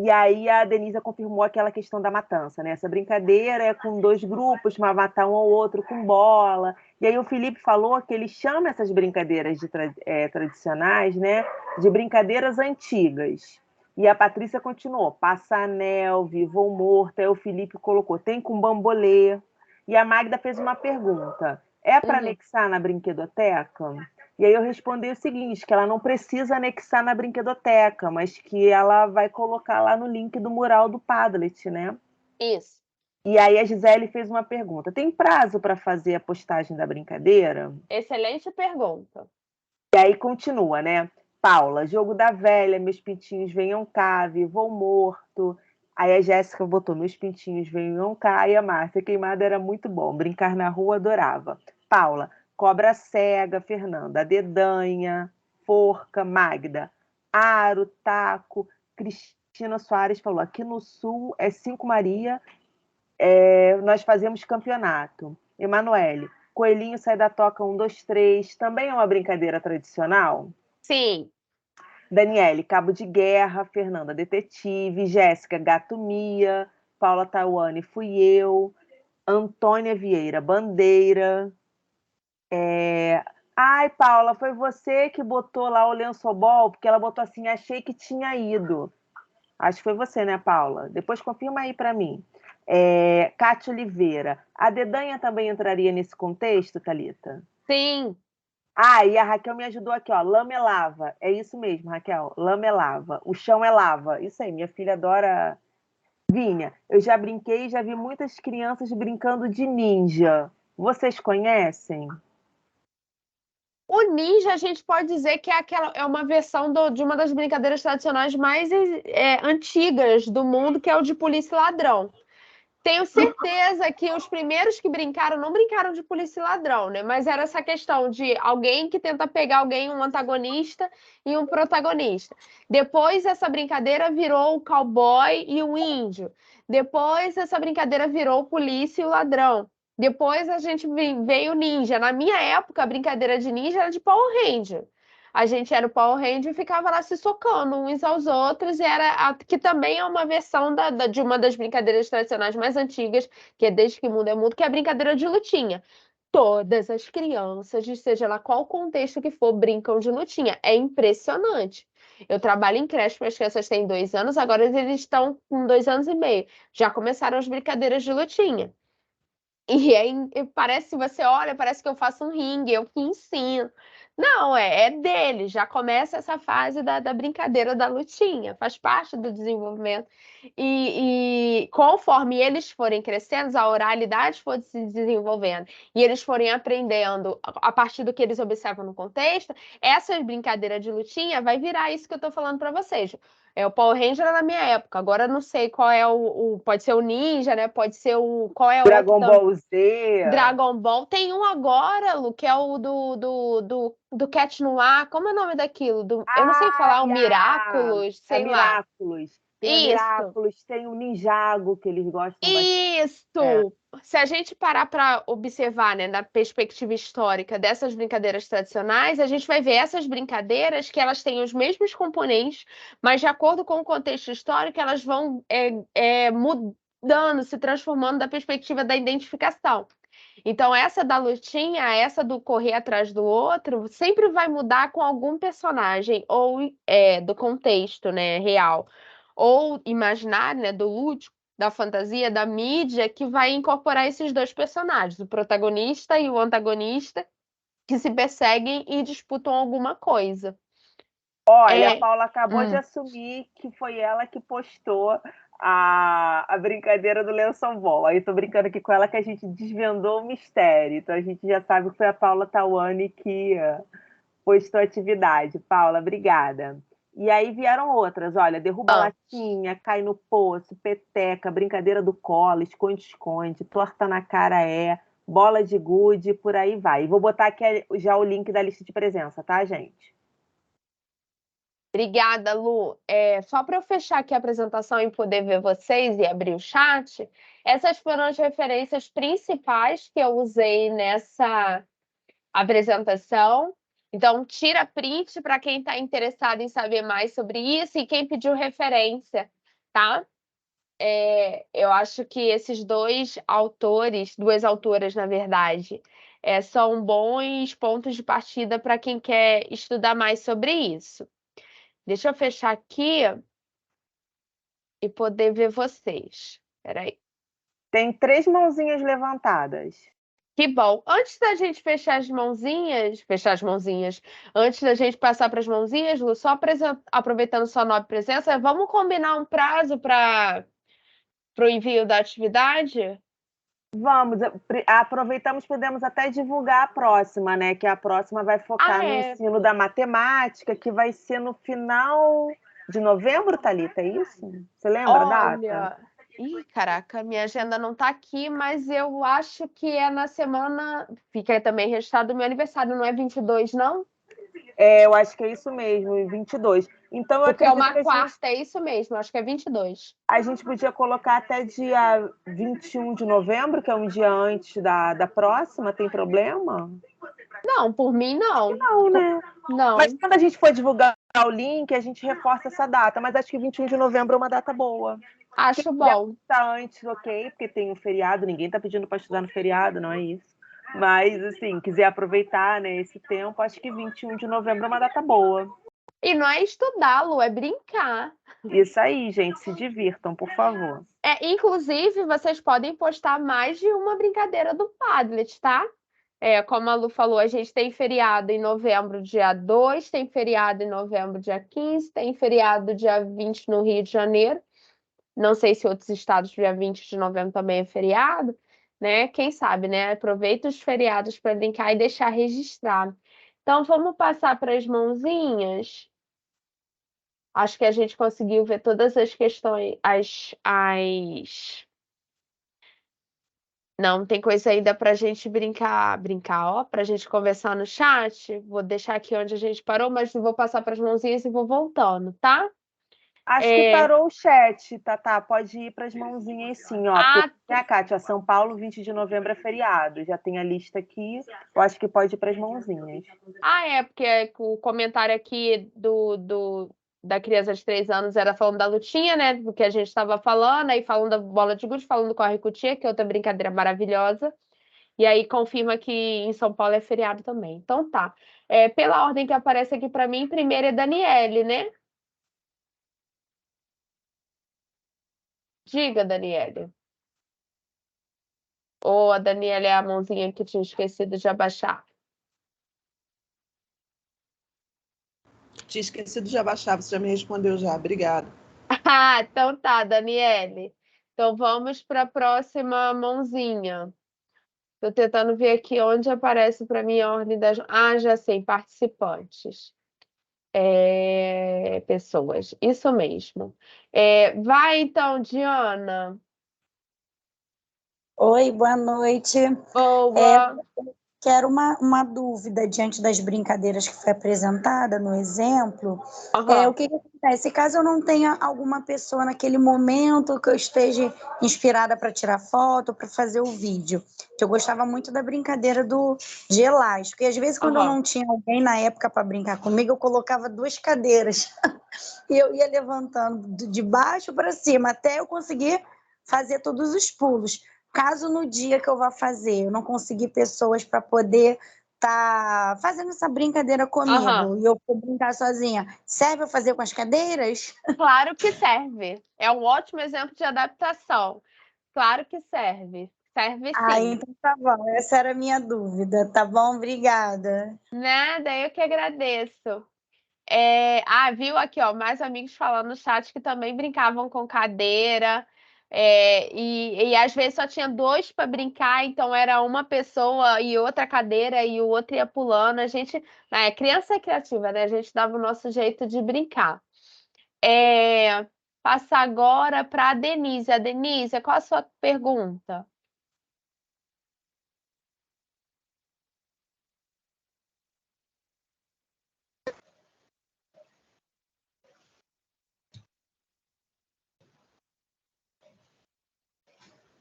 E aí a Denise confirmou aquela questão da matança, né? Essa brincadeira é com 2 grupos, para matar um ao outro com bola. E aí o Felipe falou que ele chama essas brincadeiras tradicionais, né? De brincadeiras antigas. E a Patrícia continuou, passa-anel, vivo ou morto. Aí o Felipe colocou, tem com bambolê. E a Magda fez uma pergunta, é para anexar na brinquedoteca? E aí eu respondi o seguinte, que ela não precisa anexar na brinquedoteca, mas que ela vai colocar lá no link do mural do Padlet, né? Isso. E aí a Gisele fez uma pergunta, tem prazo para fazer a postagem da brincadeira? Excelente pergunta. E aí continua, né? Paula, jogo da velha, meus pintinhos venham cá, vivo ou morto. Aí a Jéssica botou, meus pintinhos venham cá. E a Márcia, queimada era muito bom, brincar na rua adorava. Paula, cobra cega, Fernanda, dedanha, forca, Magda, aro, taco. Cristina Soares falou, aqui no Sul é 5 Maria, nós fazemos campeonato. Emanuele, coelhinho sai da toca 1, 2, 3, também é uma brincadeira tradicional? Sim. Daniele, cabo de guerra. Fernanda, detetive. Jéssica, gato Mia. Paula Tawane, fui eu. Antônia Vieira, bandeira. Ai, Paula, foi você que botou lá o lençobol? Porque ela botou assim, achei que tinha ido. Acho que foi você, né, Paula? Depois confirma aí para mim. Cátia Oliveira, a dedanha também entraria nesse contexto, Thalita? Sim. Ah, e a Raquel me ajudou aqui, ó. Lama é lava. É isso mesmo, Raquel. Lama é lava. O chão é lava. Isso aí, minha filha adora. Vinha, eu já brinquei e já vi muitas crianças brincando de ninja. Vocês conhecem? O ninja, a gente pode dizer que é uma versão de uma das brincadeiras tradicionais mais antigas do mundo, que é o de polícia e ladrão. Tenho certeza que os primeiros que brincaram não brincaram de polícia e ladrão, né? Mas era essa questão de alguém que tenta pegar alguém, um antagonista e um protagonista. Depois essa brincadeira virou o cowboy e o índio. Depois essa brincadeira virou o polícia e o ladrão. Depois a gente veio o ninja. Na minha época, a brincadeira de ninja era de Power Ranger. A gente era o Power Ranger e ficava lá se socando uns aos outros, e que também é uma versão de uma das brincadeiras tradicionais mais antigas, que é desde que o mundo é mundo, que é a brincadeira de lutinha. Todas as crianças, seja lá qual contexto que for, brincam de lutinha. É impressionante. Eu trabalho em creche, as crianças têm 2 anos, agora eles estão com 2 anos e meio. Já começaram as brincadeiras de lutinha. E parece, você olha, parece que eu faço um ringue, eu que ensino. Não, é dele, já começa essa fase da brincadeira da lutinha, faz parte do desenvolvimento. E conforme eles forem crescendo, a oralidade for se desenvolvendo e eles forem aprendendo a partir do que eles observam no contexto, essa brincadeira de lutinha vai virar isso que eu tô falando para vocês. O Power Ranger era na minha época, agora eu não sei qual é pode ser o Ninja, né? Pode ser qual é o outro Dragon Ball Z. Dragon Ball. Tem um agora, Lu, que é o do Cat Noir. Como é o nome daquilo? Eu não sei falar, o Miraculous, sei lá. Miraculous. Tem a Isso. Miraculous, tem o Ninjago, que eles gostam bastante. Isso! Se a gente parar para observar, né, na perspectiva histórica dessas brincadeiras tradicionais, a gente vai ver essas brincadeiras que elas têm os mesmos componentes, mas de acordo com o contexto histórico, elas vão mudando, se transformando da perspectiva da identificação. Então, essa da lutinha, essa do correr atrás do outro, sempre vai mudar com algum personagem ou do contexto, né, real, ou imaginário, né, do lúdico, da fantasia, da mídia, que vai incorporar esses dois personagens, o protagonista e o antagonista, que se perseguem e disputam alguma coisa. Olha, a Paula acabou de assumir que foi ela que postou a brincadeira do lençol ball. Aí tô brincando aqui com ela que a gente desvendou o mistério. Então a gente já sabe que foi a Paula Tawane que postou a atividade. Paula, obrigada. E aí vieram outras, olha, derruba latinha, cai no poço, peteca, brincadeira do colo, esconde-esconde, torta na cara bola de gude, por aí vai. E vou botar aqui já o link da lista de presença, tá, gente? Obrigada, Lu. Só para eu fechar aqui a apresentação e poder ver vocês e abrir o chat, essas foram as referências principais que eu usei nessa apresentação. Então, tira print para quem está interessado em saber mais sobre isso e quem pediu referência, tá? Eu acho que esses dois autores, duas autoras, na verdade, são bons pontos de partida para quem quer estudar mais sobre isso. Deixa eu fechar aqui e poder ver vocês. Peraí. Tem 3 mãozinhas levantadas. Que bom. Antes da gente fechar as mãozinhas, antes da gente passar para as mãozinhas, Lu, só aproveitando sua nova presença, vamos combinar um prazo para o envio da atividade? Vamos, aproveitamos, podemos até divulgar a próxima, né? Que a próxima vai focar no ensino da matemática, que vai ser no final de novembro, Thalita, é isso? Você lembra a data? Ih, caraca, minha agenda não tá aqui, mas eu acho que é na semana. Fica também registrado o meu aniversário, não é 22, não? Eu acho que é isso mesmo, 22. Então, eu Porque é acredito uma que quarta, é isso mesmo, acho que é 22. a gente podia colocar até dia 21 de novembro, que é um dia antes da próxima, tem problema? Não, por mim não. Não, né? Não. Mas quando a gente for divulgar o link, a gente reforça essa data. Mas acho que 21 de novembro é uma data boa. Acho bom. Tá antes, ok, porque tem um feriado, ninguém tá pedindo para estudar no feriado, não é isso. Mas, assim, quiser aproveitar, né, esse tempo, acho que 21 de novembro é uma data boa. E não é estudá-lo, é brincar. Isso aí, gente, se divirtam, por favor. Inclusive, vocês podem postar mais de uma brincadeira do Padlet, tá? Como a Lu falou, a gente tem feriado em novembro, dia 2, tem feriado em novembro, dia 15, tem feriado dia 20 no Rio de Janeiro. Não sei se outros estados, dia 20 de novembro também é feriado, né? Quem sabe, né? Aproveita os feriados para brincar e deixar registrado. Então, vamos passar para as mãozinhas. Acho que a gente conseguiu ver todas as questões, Não, tem coisa ainda para a gente brincar, ó, para a gente conversar no chat. Vou deixar aqui onde a gente parou, mas vou passar para as mãozinhas e vou voltando, tá? Acho que parou o chat, Tatá. Pode ir para as mãozinhas sim, ó. Porque a Kátia, São Paulo, 20 de novembro é feriado. Já tem a lista aqui. Eu acho que pode ir para as mãozinhas. Porque o comentário aqui da criança de 3 anos era falando da lutinha, né? Do que a gente estava falando, aí falando da bola de gude, falando do corre-cutia, que é outra brincadeira maravilhosa. E aí confirma que em São Paulo é feriado também. Então tá. Pela ordem que aparece aqui para mim, primeiro é Daniele, né? Diga, Daniele. Ou a Daniela é a mãozinha que tinha esquecido de abaixar? Tinha esquecido de abaixar, você já me respondeu já. Obrigada. Ah, então tá, Daniele. Então vamos para a próxima mãozinha. Estou tentando ver aqui onde aparece para mim a ordem das. Ah, já sei, participantes. Pessoas, isso mesmo. Vai então, Diana. Oi, boa noite. Boa. Quero uma dúvida diante das brincadeiras que foi apresentada no exemplo. Aham. O que acontece? Caso eu não tenha alguma pessoa naquele momento que eu esteja inspirada para tirar foto, para fazer o vídeo, que eu gostava muito da brincadeira de elástico. E às vezes, quando eu Aham. não tinha alguém na época para brincar comigo, eu colocava 2 cadeiras e eu ia levantando de baixo para cima até eu conseguir fazer todos os pulos. Caso no dia que eu vá fazer, eu não conseguir pessoas para poder estar fazendo essa brincadeira Aham. comigo e eu for brincar sozinha, serve eu fazer com as cadeiras? Claro que serve. É um ótimo exemplo de adaptação. Claro que serve. Serve Ah, sim. então tá bom. Essa era a minha dúvida. Tá bom? Obrigada. Nada, eu que agradeço. Viu aqui, ó, mais amigos falando no chat que também brincavam com cadeira. E às vezes só tinha dois para brincar, então era uma pessoa e outra cadeira e o outro ia pulando. A gente, criança é criativa, né? A gente dava o nosso jeito de brincar. Passa agora para a Denise. A Denise, qual a sua pergunta?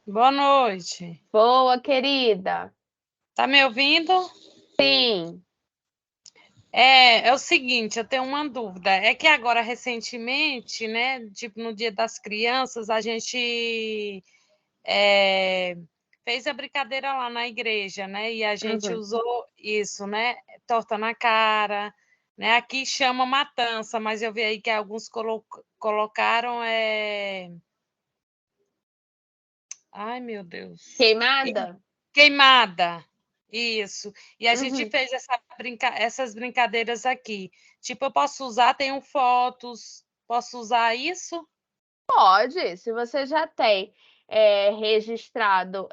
Boa noite. Boa, querida. Tá me ouvindo? Sim. É o seguinte, eu tenho uma dúvida. É que agora, recentemente, né, tipo no Dia das Crianças, a gente fez a brincadeira lá na igreja, né? E a gente Uhum. usou isso, né? Torta na cara, né? Aqui chama matança, mas eu vi aí que alguns colocaram Ai, meu Deus. Queimada? Queimada. Isso. E a gente Uhum. fez essas brincadeiras aqui. Tipo, eu posso usar, tenho fotos, posso usar isso? Pode, se você já tem registrado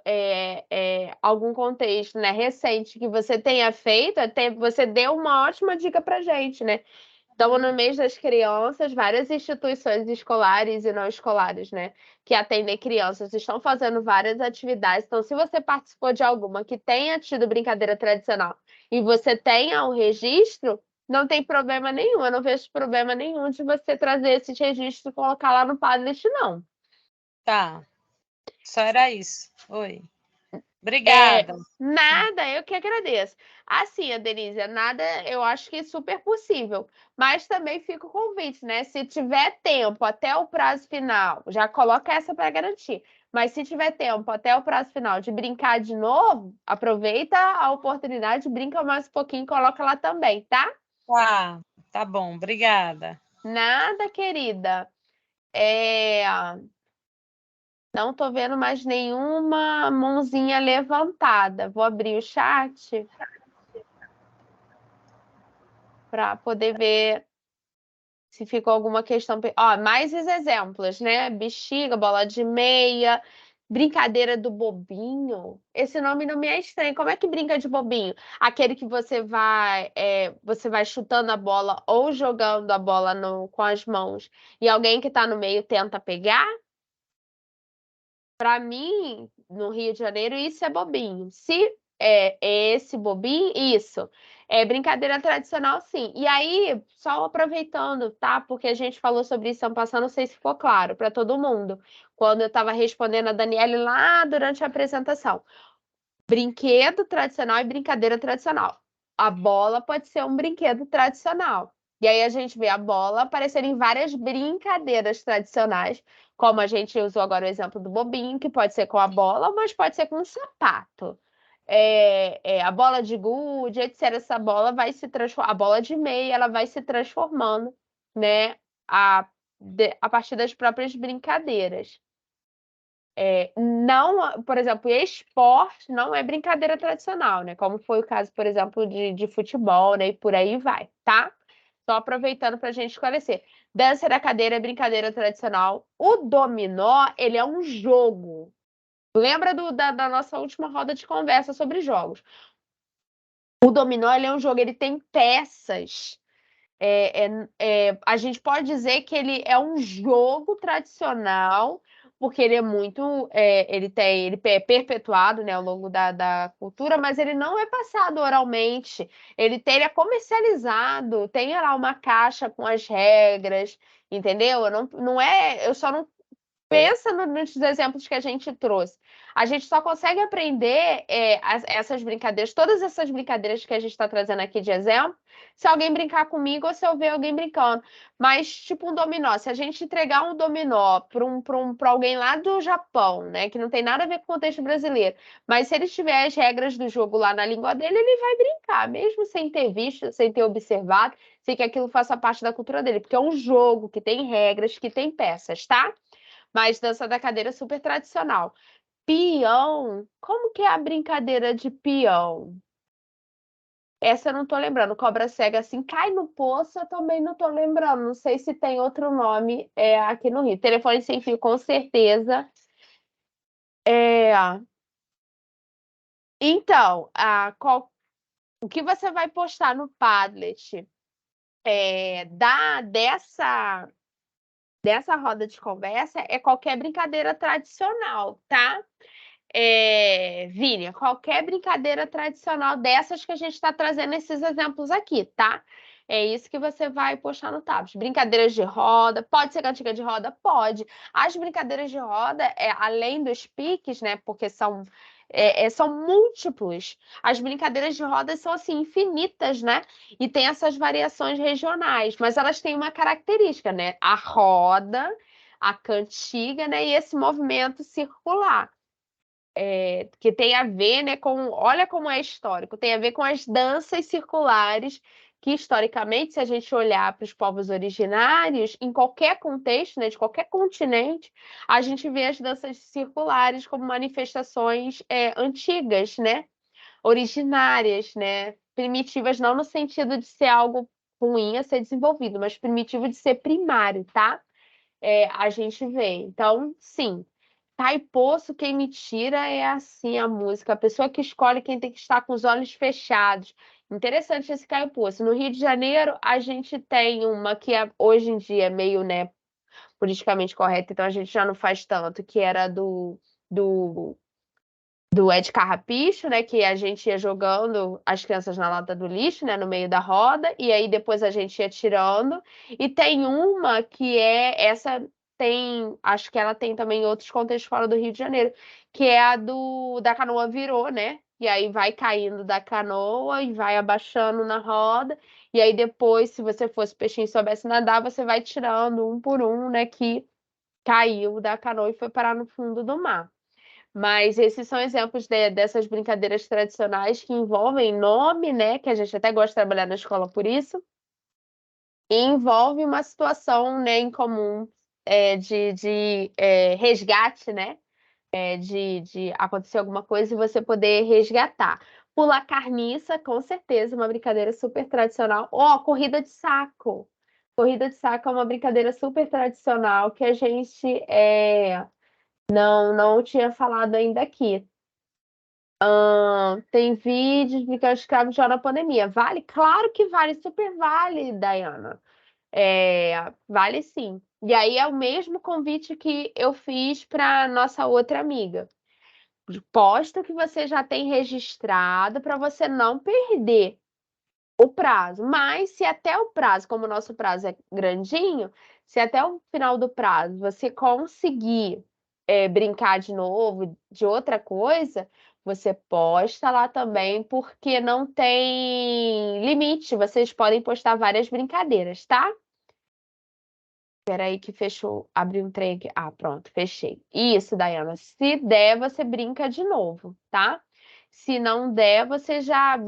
algum contexto, né, recente que você tenha feito, até você deu uma ótima dica para gente, né? Estamos no mês das crianças, várias instituições escolares e não escolares, né, que atendem crianças, estão fazendo várias atividades. Então, se você participou de alguma que tenha tido brincadeira tradicional e você tenha um registro, não tem problema nenhum. Eu não vejo problema nenhum de você trazer esses registros e colocar lá no Padlet, não. Tá. Só era isso. Oi. Obrigada. Nada, eu que agradeço. Assim, a Denise, nada, eu acho que é super possível. Mas também fica o convite, né? Se tiver tempo até o prazo final, já coloca essa para garantir. Mas se tiver tempo até o prazo final de brincar de novo, aproveita a oportunidade, brinca mais um pouquinho e coloca lá também, tá? Tá bom. Obrigada. Nada, querida. Não tô vendo mais nenhuma mãozinha levantada. Vou abrir o chat para poder ver se ficou alguma questão. Ó, mais os exemplos, né? Bexiga, bola de meia, brincadeira do bobinho. Esse nome não me é estranho. Como é que brinca de bobinho? Aquele que você vai chutando a bola ou jogando a bola com as mãos e alguém que está no meio tenta pegar? Para mim, no Rio de Janeiro, isso é bobinho. Se é esse bobinho, isso. É brincadeira tradicional, sim. E aí, só aproveitando, tá? Porque a gente falou sobre isso ano passado, não sei se ficou claro para todo mundo, quando eu estava respondendo a Daniele lá durante a apresentação. Brinquedo tradicional e brincadeira tradicional. A bola pode ser um brinquedo tradicional. E aí a gente vê a bola aparecer em várias brincadeiras tradicionais, como a gente usou agora o exemplo do bobinho, que pode ser com a bola, mas pode ser com um sapato. A bola de gude, etc. Essa bola vai se transformar, a bola de meia, ela vai se transformando, né, a partir das próprias brincadeiras. Não, por exemplo, esporte não é brincadeira tradicional, né? Como foi o caso, por exemplo, de futebol, né? E por aí vai, tá? Só aproveitando para a gente esclarecer. Dança da cadeira é brincadeira tradicional. O dominó, ele é um jogo. Lembra da nossa última roda de conversa sobre jogos. O dominó, ele é um jogo, ele tem peças. A gente pode dizer que ele é um jogo tradicional, porque ele é muito, ele é perpetuado, né, ao longo da cultura, mas ele não é passado oralmente. Ele é comercializado, tem lá uma caixa com as regras, entendeu? Eu só não pensa nos exemplos que a gente trouxe. A gente só consegue aprender essas brincadeiras, todas essas brincadeiras que a gente está trazendo aqui de exemplo, se alguém brincar comigo ou se eu ver alguém brincando. Mas, tipo um dominó, se a gente entregar um dominó para alguém lá do Japão, né, que não tem nada a ver com o contexto brasileiro, mas se ele tiver as regras do jogo lá na língua dele, ele vai brincar, mesmo sem ter visto, sem ter observado, sem que aquilo faça parte da cultura dele, porque é um jogo que tem regras, que tem peças, tá? Mas dança da cadeira é super tradicional. Peão, como que é a brincadeira de peão? Essa eu não tô lembrando. Cobra cega assim, cai no poço, eu também não tô lembrando. Não sei se tem outro nome aqui no Rio. Telefone sem fio, com certeza. Então, o que você vai postar no Padlet dessa roda de conversa é qualquer brincadeira tradicional, tá? Vini, qualquer brincadeira tradicional dessas que a gente está trazendo esses exemplos aqui, tá? É isso que você vai postar no tablet. Brincadeiras de roda, pode ser cantiga de roda? Pode. As brincadeiras de roda, além dos piques, né? Porque são múltiplos. As brincadeiras de roda são, assim, infinitas, né? E tem essas variações regionais, mas elas têm uma característica, né? A roda, a cantiga, né? E esse movimento circular. Que tem a ver, né, olha como é histórico, tem a ver com as danças circulares, que historicamente, se a gente olhar para os povos originários, em qualquer contexto, né, de qualquer continente, a gente vê as danças circulares como manifestações antigas, né, originárias, né, primitivas, não no sentido de ser algo ruim a ser desenvolvido, mas primitivo de ser primário, tá? A gente vê. Então, sim. Cai poço, quem me tira é assim a música. A pessoa que escolhe quem tem que estar com os olhos fechados. Interessante esse cai poço. No Rio de Janeiro, a gente tem uma que hoje em dia é meio, né, politicamente correta, então a gente já não faz tanto, que era do Ed Carrapicho, né, que a gente ia jogando as crianças na lata do lixo, né, no meio da roda, e aí depois a gente ia tirando. E tem uma que acho que ela tem também em outros contextos fora do Rio de Janeiro, que é a da canoa virou, né? E aí vai caindo da canoa e vai abaixando na roda. E aí depois, se você fosse peixinho e soubesse nadar, você vai tirando um por um, né, que caiu da canoa e foi parar no fundo do mar. Mas esses são exemplos dessas brincadeiras tradicionais que envolvem nome, né? Que a gente até gosta de trabalhar na escola por isso. E envolve uma situação, né, em comum de resgate, né? De acontecer alguma coisa e você poder resgatar. Pular carniça, com certeza, uma brincadeira super tradicional. Corrida de saco. Corrida de saco é uma brincadeira super tradicional que a gente não tinha falado ainda aqui. Tem vídeos de que os escravos já na pandemia. Vale? Claro que vale, super vale, Dayana. Vale sim. E aí é o mesmo convite que eu fiz para nossa outra amiga. Posta que você já tem registrado para você não perder o prazo. Mas se até o prazo, como o nosso prazo é grandinho, se até o final do prazo você conseguir brincar de novo de outra coisa, você posta lá também, porque não tem limite. Vocês podem postar várias brincadeiras, tá? Espera aí que fechou, abriu um trem aqui. Pronto, fechei. Isso, Dayana. Se der, você brinca de novo, tá? Se não der, você já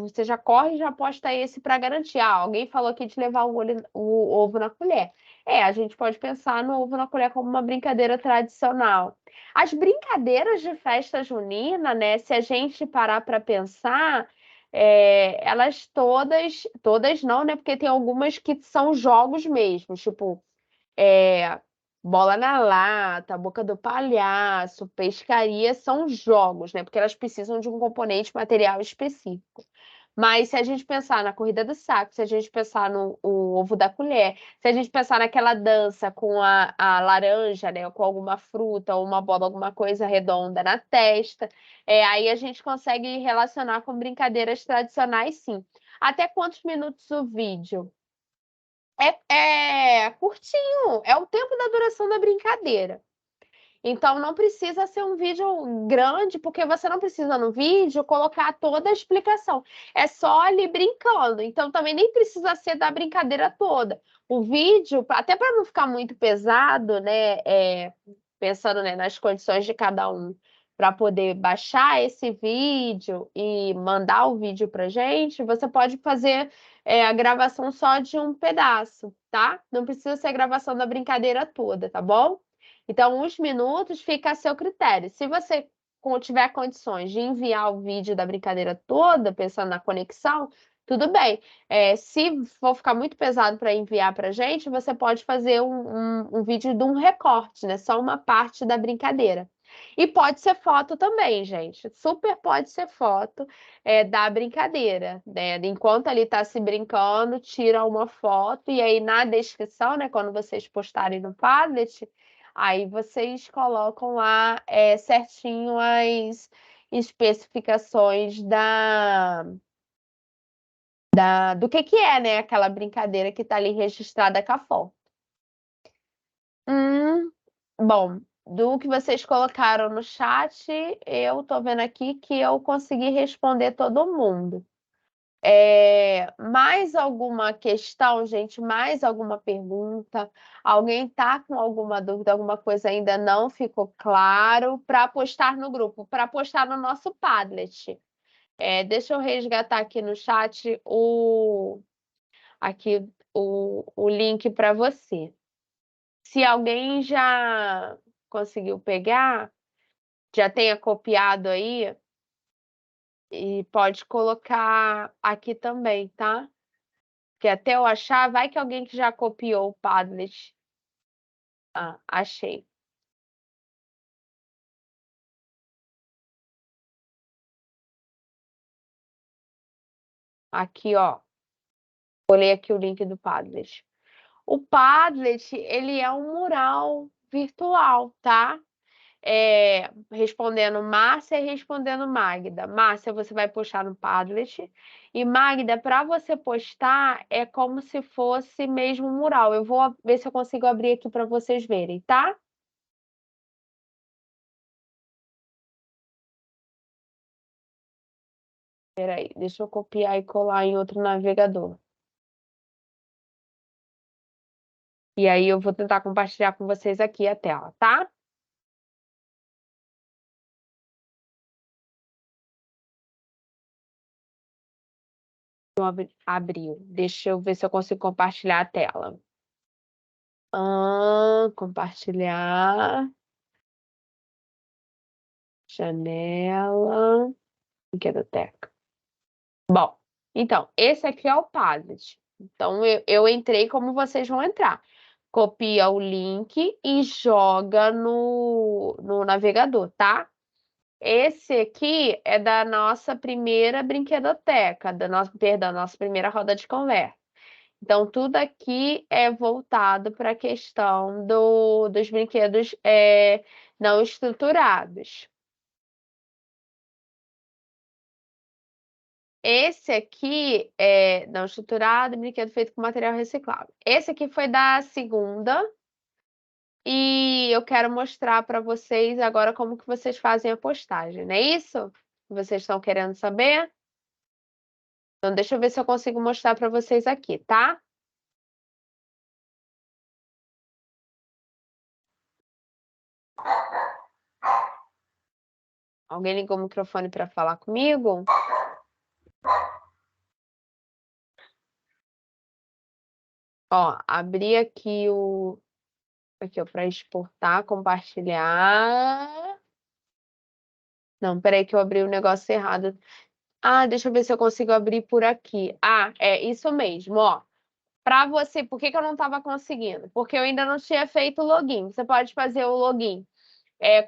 corre e já posta esse para garantir. Ah, alguém falou aqui de levar o ovo na colher. A gente pode pensar no ovo na colher como uma brincadeira tradicional. As brincadeiras de festa junina, né? Se a gente parar para pensar, elas todas não, né? Porque tem algumas que são jogos mesmo, tipo, bola na lata, boca do palhaço, pescaria, são jogos, né? Porque elas precisam de um componente material específico. Mas se a gente pensar na corrida do saco, se a gente pensar no o ovo da colher, se a gente pensar naquela dança com a laranja, né, com alguma fruta ou uma bola, alguma coisa redonda na testa, aí a gente consegue relacionar com brincadeiras tradicionais, sim. Até quantos minutos o vídeo? É curtinho, é o tempo da duração da brincadeira. Então, não precisa ser um vídeo grande, porque você não precisa no vídeo colocar toda a explicação. É só ali brincando. Então, também nem precisa ser da brincadeira toda. O vídeo, até para não ficar muito pesado, né? Pensando, né, nas condições de cada um, para poder baixar esse vídeo e mandar o vídeo para gente, você pode fazer a gravação só de um pedaço, tá? Não precisa ser a gravação da brincadeira toda, tá bom? Então, os minutos fica a seu critério. Se você tiver condições de enviar o vídeo da brincadeira toda, pensando na conexão, tudo bem. Se for ficar muito pesado para enviar para a gente, você pode fazer um vídeo de um recorte, né? Só uma parte da brincadeira. E pode ser foto também, gente. Super pode ser foto da brincadeira, né? Enquanto ali está se brincando, tira uma foto e aí na descrição, né? Quando vocês postarem no Padlet, aí vocês colocam lá certinho as especificações do que é, né? Aquela brincadeira que está ali registrada com a foto. Bom, do que vocês colocaram no chat, eu tô vendo aqui que eu consegui responder todo mundo. Mais alguma questão, gente? Mais alguma pergunta? Alguém tá com alguma dúvida, alguma coisa ainda não ficou claro? Para postar no grupo, para postar no nosso Padlet. Deixa eu resgatar aqui no chat aqui o link para você. Se alguém já conseguiu pegar, já tenha copiado aí, e pode colocar aqui também, tá? Que até eu achar, vai que alguém que já copiou o Padlet. Ah, achei. Aqui, ó. Olhei aqui o link do Padlet. O Padlet, ele é um mural virtual, tá? Respondendo Márcia e respondendo Magda. Márcia, você vai postar no Padlet. E Magda, para você postar, é como se fosse mesmo um mural. Eu vou ver se eu consigo abrir aqui para vocês verem, tá? Peraí, deixa eu copiar e colar em outro navegador. E aí eu vou tentar compartilhar com vocês aqui a tela, tá? Abriu. Deixa eu ver se eu consigo compartilhar a tela. Compartilhar. Janela. Brinquedoteca. Bom, então, esse aqui é o Padlet. Então, eu entrei como vocês vão entrar. Copia o link e joga no navegador, tá? Esse aqui é da nossa primeira brinquedoteca, nossa primeira roda de conversa. Então, tudo aqui é voltado para a questão dos brinquedos não estruturados. Esse aqui é não estruturado, brinquedo feito com material reciclável. Esse aqui foi da segunda. E eu quero mostrar para vocês agora como que vocês fazem a postagem, não é isso? Vocês estão querendo saber? Então, deixa eu ver se eu consigo mostrar para vocês aqui, tá? Alguém ligou o microfone para falar comigo? Ó, abri aqui aqui, ó, para exportar, compartilhar. Não, peraí que eu abri o negócio errado. Ah, deixa eu ver se eu consigo abrir por aqui. Ah, é isso mesmo, ó. Para você, por que que eu não estava conseguindo? Porque eu ainda não tinha feito o login. Você pode fazer o login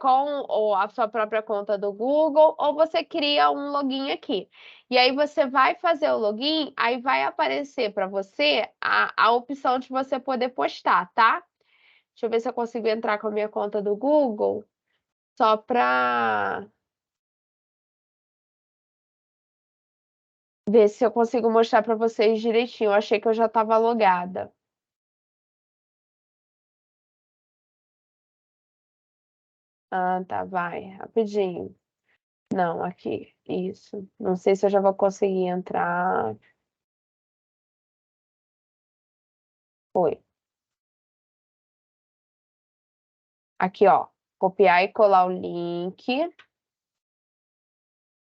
com a sua própria conta do Google, ou você cria um login aqui. E aí você vai fazer o login, aí vai aparecer para você a opção de você poder postar, tá? Deixa eu ver se eu consigo entrar com a minha conta do Google, só para ver se eu consigo mostrar para vocês direitinho. Eu achei que eu já estava logada. Ah, tá, vai, rapidinho. Não, aqui, isso. Não sei se eu já vou conseguir entrar. Foi. Aqui, ó, copiar e colar o link.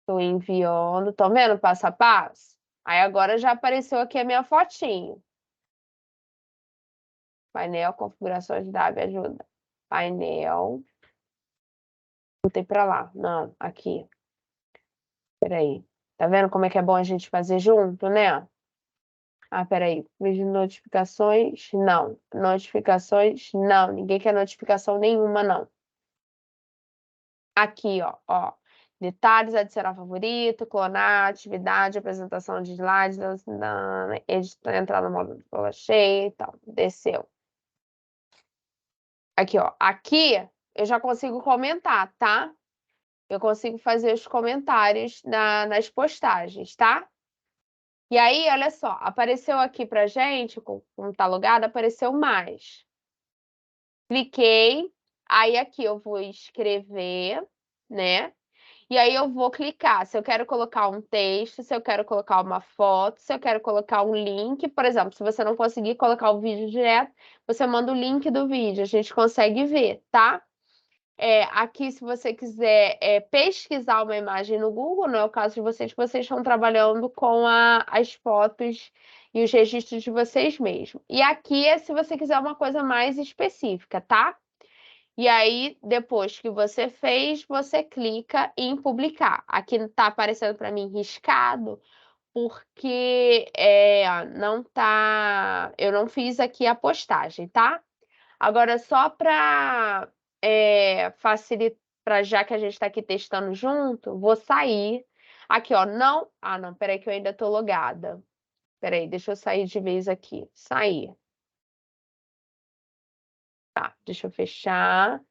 Estou enviando. Estão vendo passo a passo? Aí agora já apareceu aqui a minha fotinho. Painel, configurações da aba ajuda. Painel. Botei para lá. Não, aqui. Peraí. Tá vendo como é que é bom a gente fazer junto, né? Ah, peraí. Vídeo de notificações? Não. Notificações? Não. Ninguém quer notificação nenhuma, não. Aqui, ó. Detalhes, adicionar favorito, clonar, atividade, apresentação de slides, editar, entrar no modo de tela cheia e tal. Desceu. Aqui, ó. Aqui eu já consigo comentar, tá? Eu consigo fazer os comentários nas postagens, tá? E aí, olha só, apareceu aqui pra gente, como tá logado, apareceu mais. Cliquei, aí aqui eu vou escrever, né? E aí eu vou clicar se eu quero colocar um texto, se eu quero colocar uma foto, se eu quero colocar um link. Por exemplo, se você não conseguir colocar o vídeo direto, você manda o link do vídeo, a gente consegue ver, tá? Aqui, se você quiser pesquisar uma imagem no Google, não é o caso de vocês, que vocês estão trabalhando com as fotos e os registros de vocês mesmos. E aqui é se você quiser uma coisa mais específica, tá? E aí, depois que você fez, você clica em publicar. Aqui está aparecendo para mim riscado, porque não tá. Eu não fiz aqui a postagem, tá? Agora, só para facilitar, já que a gente está aqui testando junto, vou sair. Aqui, ó, não. Ah, não, peraí, que eu ainda estou logada. Peraí, deixa eu sair de vez aqui. Sair. Tá, deixa eu fechar.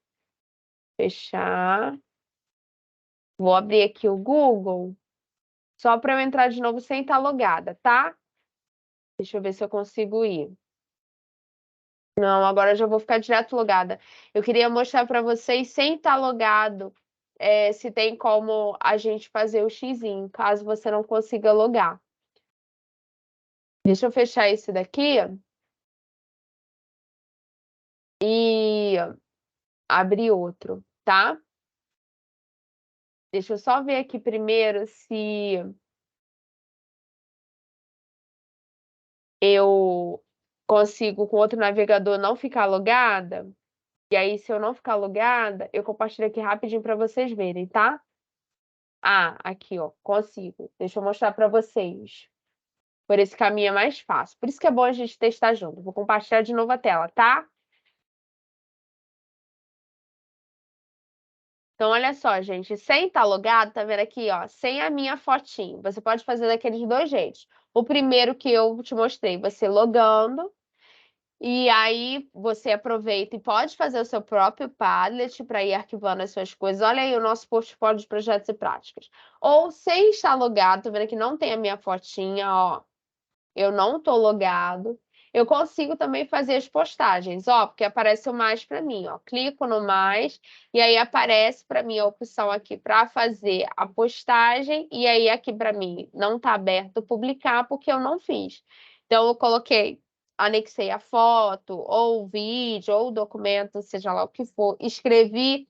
Fechar. Vou abrir aqui o Google, só para eu entrar de novo sem estar logada, tá? Deixa eu ver se eu consigo ir. Não, agora eu já vou ficar direto logada. Eu queria mostrar para vocês sem estar logado, se tem como a gente fazer o xizinho, caso você não consiga logar. Deixa eu fechar esse daqui e abrir outro, tá? Deixa eu só ver aqui primeiro se eu consigo com outro navegador não ficar logada. E aí, se eu não ficar logada, eu compartilho aqui rapidinho para vocês verem, tá? Ah, aqui, ó, consigo. Deixa eu mostrar para vocês. Por esse caminho é mais fácil. Por isso que é bom a gente testar junto. Vou compartilhar de novo a tela, tá? Então, olha só, gente. Sem estar logado, tá vendo aqui, ó? Sem a minha fotinho. Você pode fazer daqueles dois jeitos. O primeiro que eu te mostrei, você logando. E aí você aproveita e pode fazer o seu próprio Padlet para ir arquivando as suas coisas. Olha aí o nosso portfólio de projetos e práticas. Ou sem estar logado, tá vendo que não tem a minha fotinha, ó. Eu não tô logado. Eu consigo também fazer as postagens, ó, porque aparece o mais para mim, ó. Clico no mais e aí aparece para mim a opção aqui para fazer a postagem e aí aqui para mim não tá aberto publicar porque eu não fiz. Então eu coloquei, anexei a foto ou o vídeo ou o documento, seja lá o que for, escrevi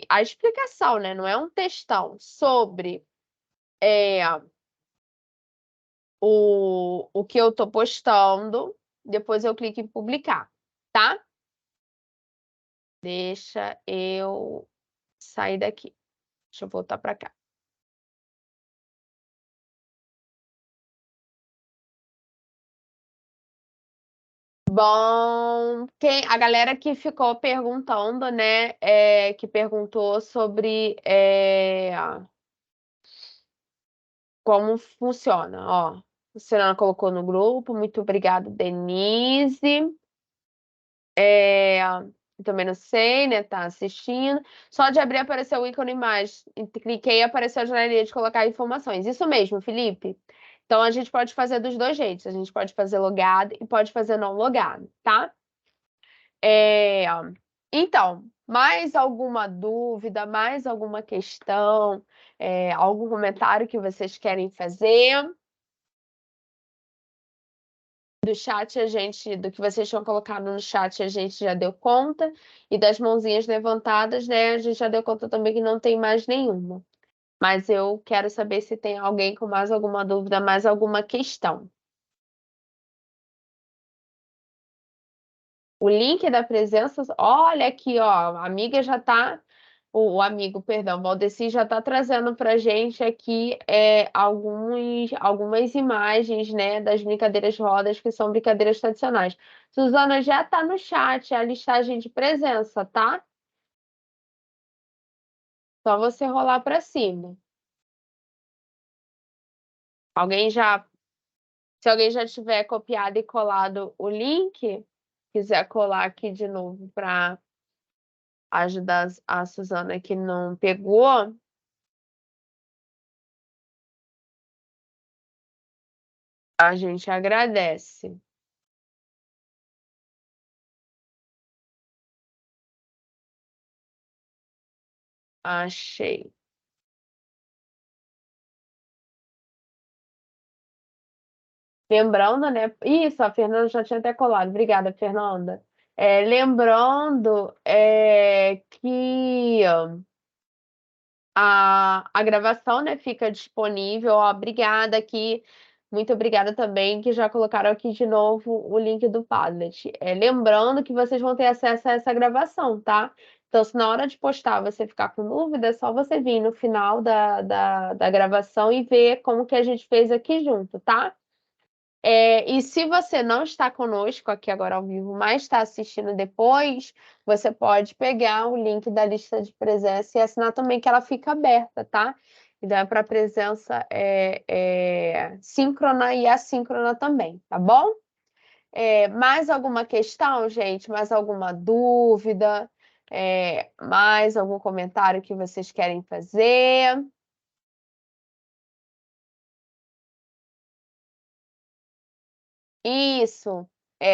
a explicação, né? Não é um textão sobre o que eu tô postando, depois eu clico em publicar, tá? Deixa eu sair daqui. Deixa eu voltar para cá. Bom, a galera que ficou perguntando, né? Que perguntou sobre como funciona, ó. A Serena colocou no grupo. Muito obrigada, Denise. Também não sei, né? Tá assistindo. Só de abrir apareceu o ícone imagem. Cliquei e apareceu a janelinha de colocar informações. Isso mesmo, Felipe. Então a gente pode fazer dos dois jeitos. A gente pode fazer logado e pode fazer não logado, tá? Então, mais alguma dúvida, mais alguma questão, algum comentário que vocês querem fazer? Do chat, do que vocês tinham colocado no chat, a gente já deu conta. E das mãozinhas levantadas, né? A gente já deu conta também que não tem mais nenhuma. Mas eu quero saber se tem alguém com mais alguma dúvida, mais alguma questão. O link da presença, olha aqui, ó, a amiga já está, o amigo, perdão, Valdeci já está trazendo para a gente aqui algumas imagens, né, das brincadeiras de rodas, que são brincadeiras tradicionais. Suzana, já está no chat a listagem de presença, tá? Só você rolar para cima. Se alguém já tiver copiado e colado o link, quiser colar aqui de novo para ajudar a Suzana que não pegou, a gente agradece. Achei. Lembrando, né? Isso, a Fernanda já tinha até colado. Obrigada, Fernanda. Lembrando que a gravação, né, fica disponível. Ó, obrigada aqui. Muito obrigada também, que já colocaram aqui de novo o link do Padlet. Lembrando que vocês vão ter acesso a essa gravação, tá? Então, se na hora de postar você ficar com dúvida, é só você vir no final da gravação e ver como que a gente fez aqui junto, tá? E se você não está conosco aqui agora ao vivo, mas está assistindo depois, você pode pegar o link da lista de presença e assinar também, que ela fica aberta, tá? Então é para presença síncrona e assíncrona também, tá bom? Mais alguma questão, gente? Mais alguma dúvida? Mais algum comentário que vocês querem fazer? Isso,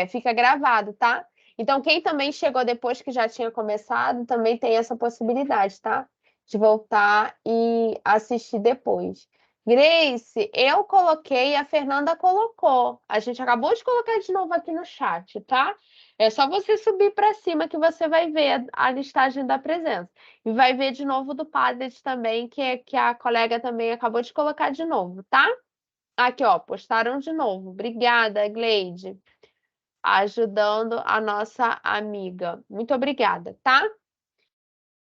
fica gravado, tá? Então, quem também chegou depois que já tinha começado, também tem essa possibilidade, tá? De voltar e assistir depois. Grace, eu coloquei, a Fernanda colocou. A gente acabou de colocar de novo aqui no chat, tá? É só você subir para cima que você vai ver a listagem da presença. E vai ver de novo do Padlet também, que a colega também acabou de colocar de novo, tá? Aqui, ó, postaram de novo. Obrigada, Gleide, ajudando a nossa amiga. Muito obrigada, tá?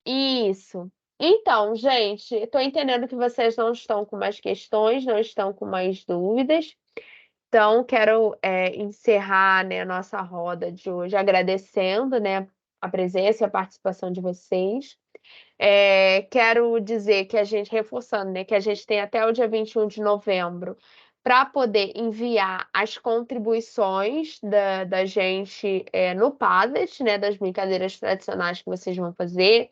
Isso. Então, gente, estou entendendo que vocês não estão com mais questões, não estão com mais dúvidas. Então, quero encerrar, né, a nossa roda de hoje agradecendo, né, a presença e a participação de vocês. Quero dizer que a gente, reforçando, né, que a gente tem até o dia 21 de novembro para poder enviar as contribuições da gente no Padlet, né, das brincadeiras tradicionais que vocês vão fazer,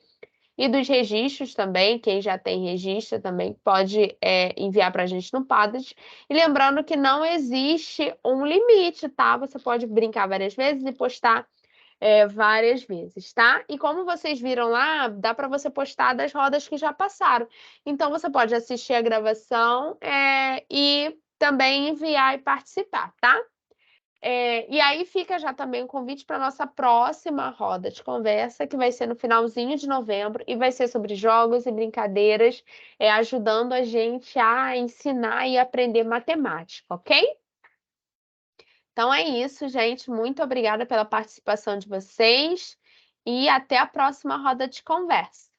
e dos registros também, quem já tem registro também pode enviar para a gente no Padlet. E lembrando que não existe um limite, tá? Você pode brincar várias vezes e postar várias vezes, tá? E como vocês viram lá, dá para você postar das rodas que já passaram. Então, você pode assistir a gravação e também enviar e participar, tá? E aí fica já também o convite para a nossa próxima roda de conversa, que vai ser no finalzinho de novembro, e vai ser sobre jogos e brincadeiras, ajudando a gente a ensinar e aprender matemática, ok? Então é isso, gente. Muito obrigada pela participação de vocês e até a próxima roda de conversa.